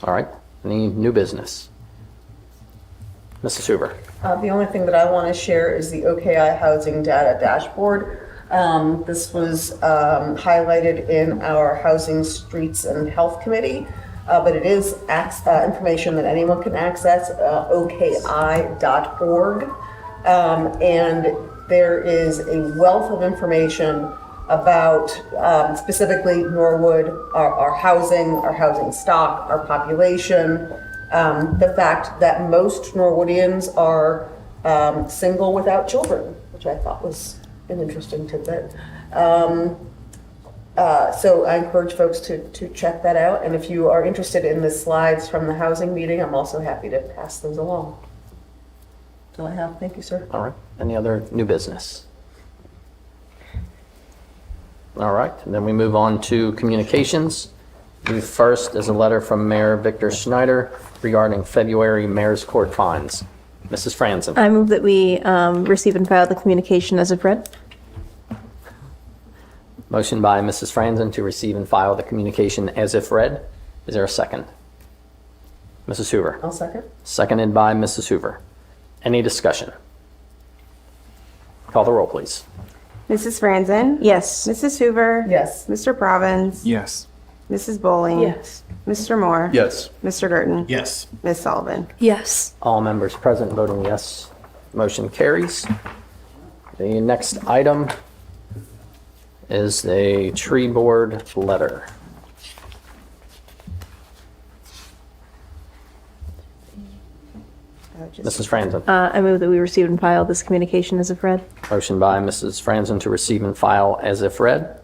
Speaker 1: All right, any new business? Mrs. Hoover.
Speaker 3: The only thing that I want to share is the OKI Housing Data Dashboard. This was highlighted in our Housing, Streets, and Health Committee, but it is information that anyone can access, oki.org. And there is a wealth of information about specifically Norwood, our housing stock, our population, the fact that most Norwoodians are single without children, which I thought was an interesting tidbit. So I encourage folks to check that out. And if you are interested in the slides from the housing meeting, I'm also happy to pass those along. That's all I have. Thank you, sir.
Speaker 1: All right, any other new business? All right, and then we move on to communications. The first is a letter from Mayor Victor Schneider regarding February Mayor's Court fines. Mrs. Franzen.
Speaker 4: I move that we receive and file the communication as of read.
Speaker 1: Motion by Mrs. Franzen to receive and file the communication as if read. Is there a second? Mrs. Hoover.
Speaker 3: I'll second.
Speaker 1: Seconded by Mrs. Hoover. Any discussion? Call the roll, please.
Speaker 16: Mrs. Franzen?
Speaker 4: Yes.
Speaker 16: Mrs. Hoover?
Speaker 3: Yes.
Speaker 16: Mr. Provins?
Speaker 13: Yes.
Speaker 16: Mrs. Bowling?
Speaker 4: Yes.
Speaker 16: Mr. Moore?
Speaker 6: Yes.
Speaker 16: Mr. Girton?
Speaker 11: Yes.
Speaker 16: Ms. Sullivan?
Speaker 17: Yes.
Speaker 1: All members present voting yes. Motion carries. The next item is a tree board letter. Mrs. Franzen.
Speaker 4: I move that we receive and file this communication as of read.
Speaker 1: Motion by Mrs. Franzen to receive and file as if read.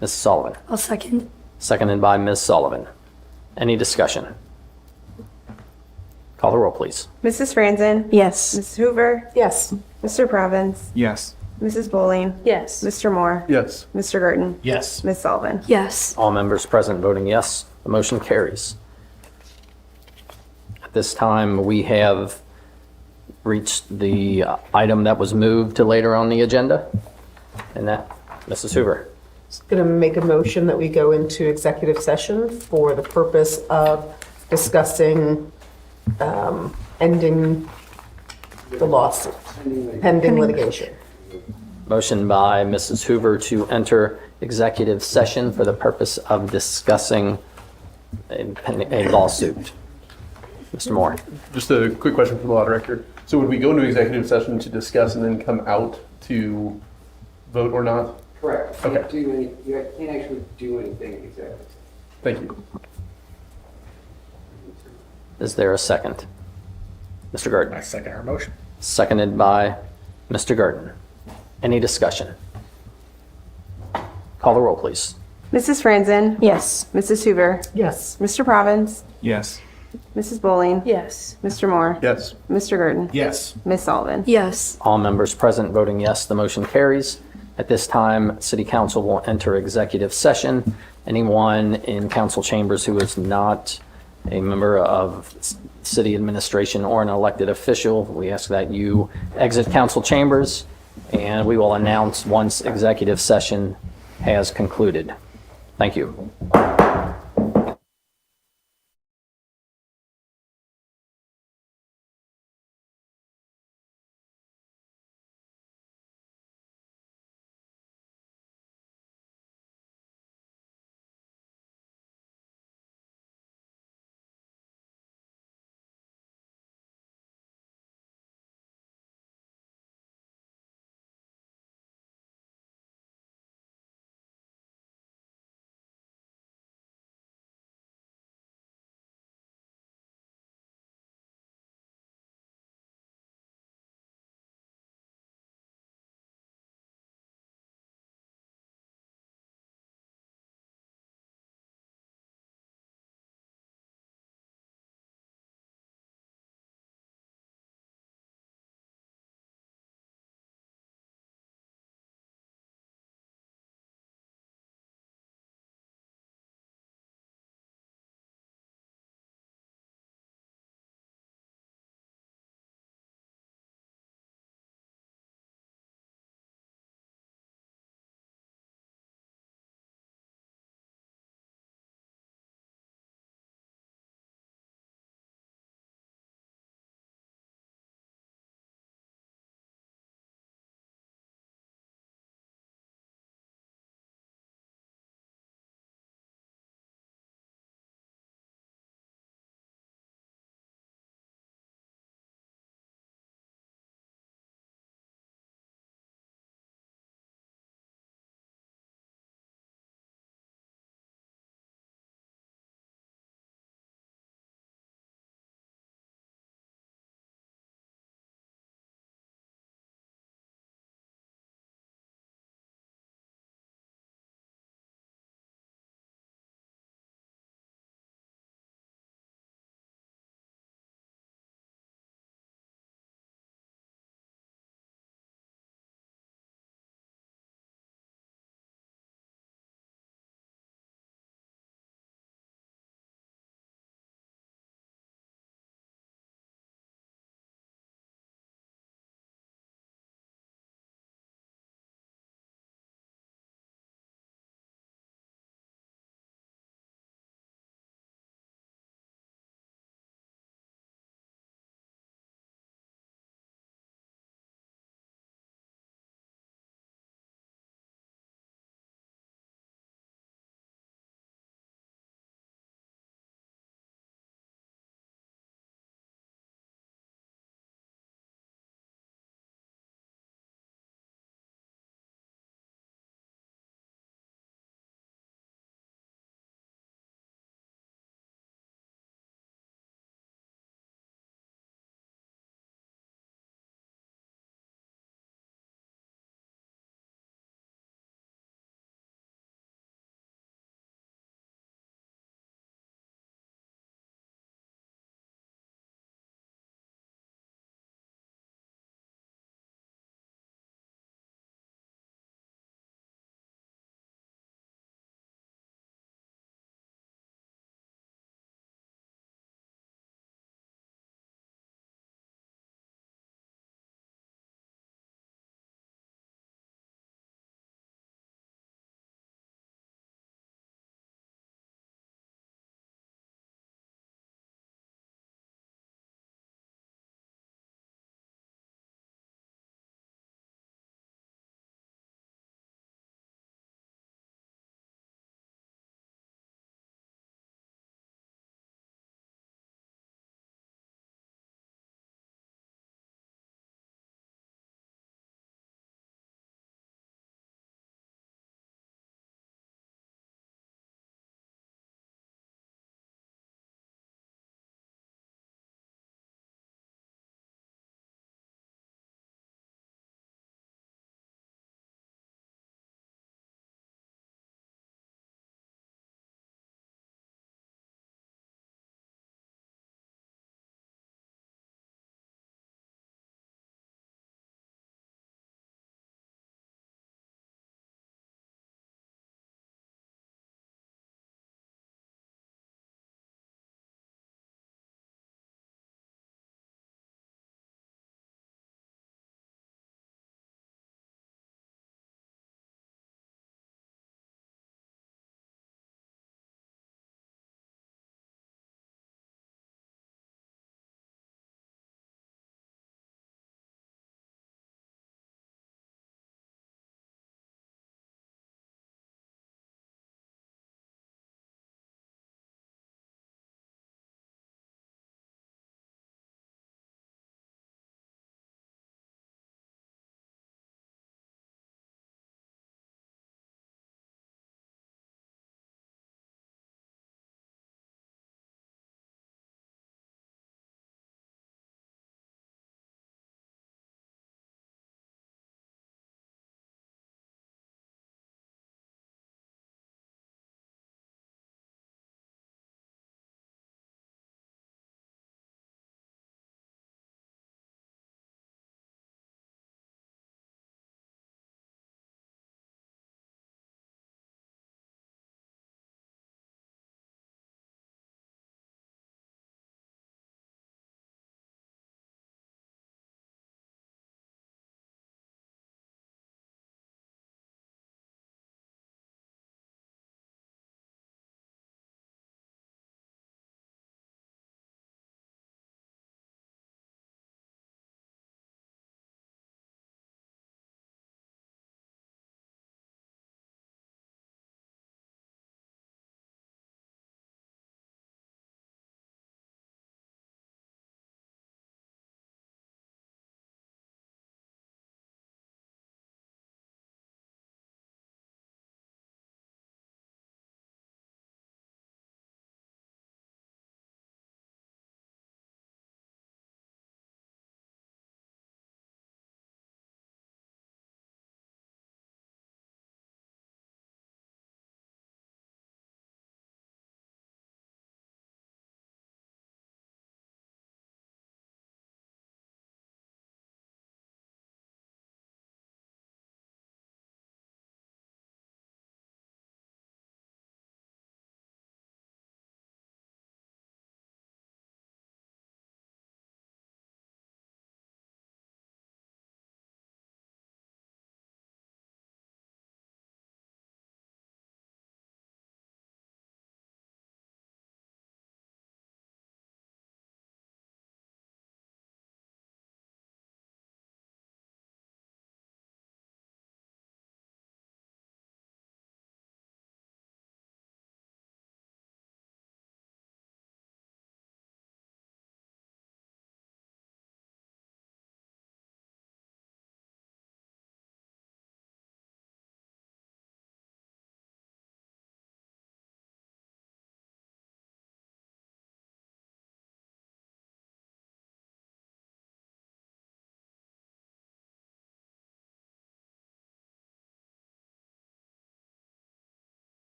Speaker 1: Mrs. Sullivan.
Speaker 17: I'll second.
Speaker 1: Seconded by Ms. Sullivan. Any discussion? Call the roll, please.
Speaker 16: Mrs. Franzen?
Speaker 4: Yes.
Speaker 16: Mrs. Hoover?
Speaker 3: Yes.
Speaker 16: Mr. Provins?
Speaker 13: Yes.
Speaker 16: Mrs. Bowling?
Speaker 4: Yes.
Speaker 16: Mr. Moore?
Speaker 6: Yes.
Speaker 16: Mr. Girton?
Speaker 11: Yes.
Speaker 16: Ms. Sullivan?
Speaker 17: Yes.
Speaker 1: All members present voting yes. The motion carries. At this time, we have reached the item that was moved to later on the agenda. And that, Mrs. Hoover.
Speaker 3: Going to make a motion that we go into executive session for the purpose of discussing ending the lawsuit, pending litigation.
Speaker 1: Motion by Mrs. Hoover to enter executive session for the purpose of discussing a lawsuit. Mr. Moore.
Speaker 6: Just a quick question for the law director. So would we go into executive session to discuss and then come out to vote or not?
Speaker 14: Correct.
Speaker 6: Okay.
Speaker 14: You can't actually do anything exactly.
Speaker 6: Thank you.
Speaker 1: Is there a second? Mr. Garden.
Speaker 11: I second her motion.
Speaker 1: Seconded by Mr. Garden. Any discussion? Call the roll, please.
Speaker 16: Mrs. Franzen?
Speaker 4: Yes.
Speaker 16: Mrs. Hoover?
Speaker 3: Yes.
Speaker 16: Mr. Province?
Speaker 13: Yes.
Speaker 16: Mrs. Bowling?
Speaker 4: Yes.
Speaker 16: Mr. Moore?
Speaker 6: Yes.
Speaker 16: Mr. Gurdon?
Speaker 11: Yes.
Speaker 16: Ms. Sullivan?
Speaker 17: Yes.
Speaker 1: All members present voting yes, the motion carries. At this time, City Council will enter executive session. Anyone in council chambers who is not a member of city administration or an elected official, we ask that you exit council chambers, and we will announce once executive session has concluded. Thank you.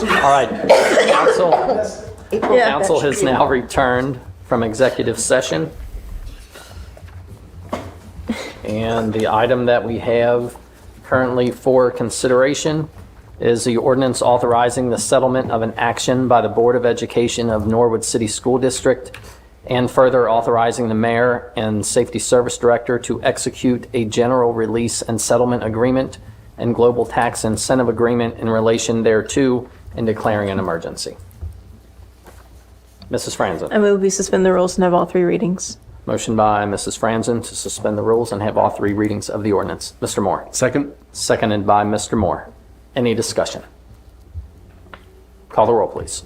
Speaker 1: All right, council has now returned from executive session. And the item that we have currently for consideration is the ordinance authorizing the settlement of an action by the Board of Education of Norwood City School District and further authorizing the mayor and safety service director to execute a general release and settlement agreement and global tax incentive agreement in relation thereto and declaring an emergency. Mrs. Franzen.
Speaker 4: I move we suspend the rules and have all 3 readings.
Speaker 1: Motion by Mrs. Franzen to suspend the rules and have all 3 readings of the ordinance. Mr. Moore.
Speaker 6: Second?
Speaker 1: Seconded by Mr. Moore. Any discussion? Call the roll, please.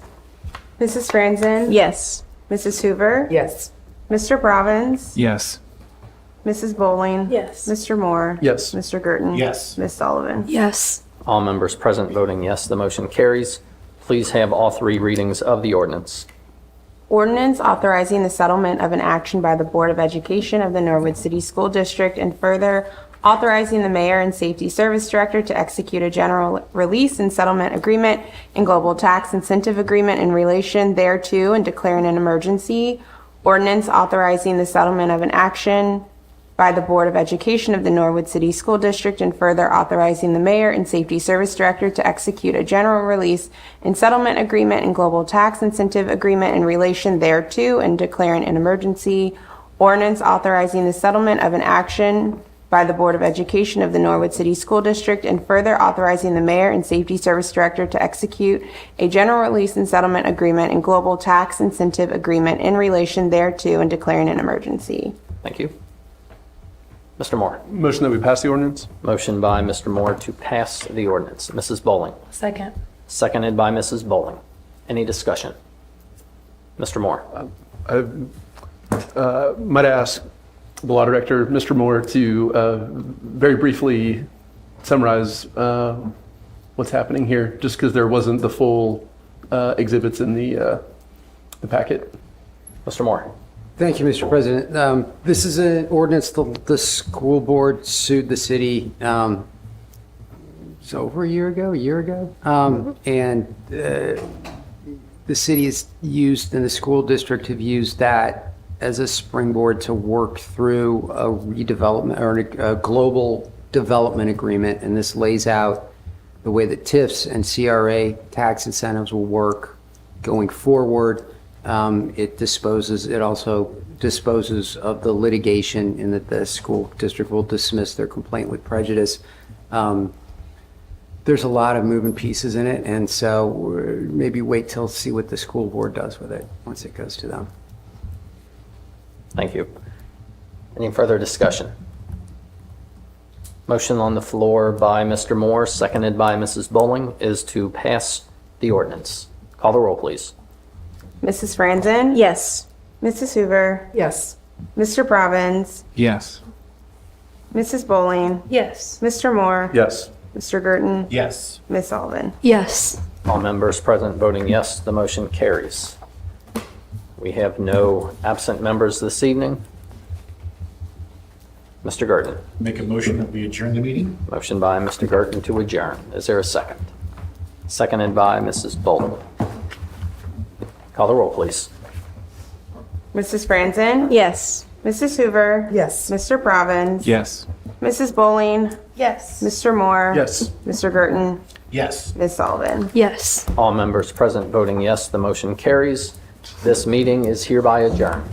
Speaker 16: Mrs. Franzen?
Speaker 4: Yes.
Speaker 16: Mrs. Hoover?
Speaker 3: Yes.
Speaker 16: Mr. Brovins?
Speaker 6: Yes.
Speaker 16: Mrs. Bowling?
Speaker 4: Yes.
Speaker 16: Mr. Moore?
Speaker 6: Yes.
Speaker 16: Mr. Girton?
Speaker 11: Yes.
Speaker 16: Ms. Sullivan?
Speaker 17: Yes.
Speaker 1: All members present voting yes, the motion carries. Please have all 3 readings of the ordinance.
Speaker 16: Ordinance authorizing the settlement of an action by the Board of Education of the Norwood City School District and further authorizing the mayor and safety service director to execute a general release and settlement agreement and global tax incentive agreement in relation thereto and declaring an emergency. Ordinance authorizing the settlement of an action by the Board of Education of the Norwood City School District and further authorizing the mayor and safety service director to execute a general release and settlement agreement and global tax incentive agreement in relation thereto and declaring an emergency. Ordinance authorizing the settlement of an action by the Board of Education of the Norwood City School District and further authorizing the mayor and safety service director to execute a general release and settlement agreement and global tax incentive agreement in relation thereto and declaring an emergency.
Speaker 1: Thank you. Mr. Moore.
Speaker 6: Motion that we pass the ordinance?
Speaker 1: Motion by Mr. Moore to pass the ordinance. Mrs. Bowling.
Speaker 5: Second.
Speaker 1: Seconded by Mrs. Bowling. Any discussion? Mr. Moore.
Speaker 6: I might ask the law director, Mr. Moore, to very briefly summarize what's happening here, just because there wasn't the full exhibits in the packet.
Speaker 1: Mr. Moore.
Speaker 14: Thank you, Mr. President. This is an ordinance, the school board sued the city, it's over a year ago. And the city has used, and the school district have used that as a springboard to work through a redevelopment or a global development agreement. And this lays out the way that TIFs and CRA tax incentives will work going forward. It also disposes of the litigation in that the school district will dismiss their complaint with prejudice. There's a lot of moving pieces in it, and so maybe wait till see what the school board does with it once it goes to them.
Speaker 1: Thank you. Any further discussion? Motion on the floor by Mr. Moore, seconded by Mrs. Bowling, is to pass the ordinance. Call the roll, please.
Speaker 16: Mrs. Franzen?
Speaker 4: Yes.
Speaker 16: Mrs. Hoover?
Speaker 3: Yes.
Speaker 16: Mr. Brovins?
Speaker 6: Yes.
Speaker 16: Mrs. Bowling?
Speaker 4: Yes.
Speaker 16: Mr. Moore?
Speaker 6: Yes.
Speaker 16: Mr. Girton?
Speaker 11: Yes.
Speaker 16: Ms. Sullivan?
Speaker 17: Yes.
Speaker 1: All members present voting yes, the motion carries. We have no absent members this evening. Mr. Girton.
Speaker 11: Make a motion that we adjourn the meeting?
Speaker 1: Motion by Mr. Girton to adjourn. Is there a second? Seconded by Mrs. Bowling. Call the roll, please.
Speaker 16: Mrs. Franzen?
Speaker 4: Yes.
Speaker 16: Mrs. Hoover?
Speaker 3: Yes.
Speaker 16: Mr. Brovins?
Speaker 6: Yes.
Speaker 16: Mrs. Bowling?
Speaker 4: Yes.
Speaker 16: Mr. Moore?
Speaker 6: Yes.
Speaker 16: Mr. Girton?
Speaker 11: Yes.
Speaker 16: Ms. Sullivan?
Speaker 17: Yes.
Speaker 1: All members present voting yes, the motion carries. This meeting is hereby adjourned.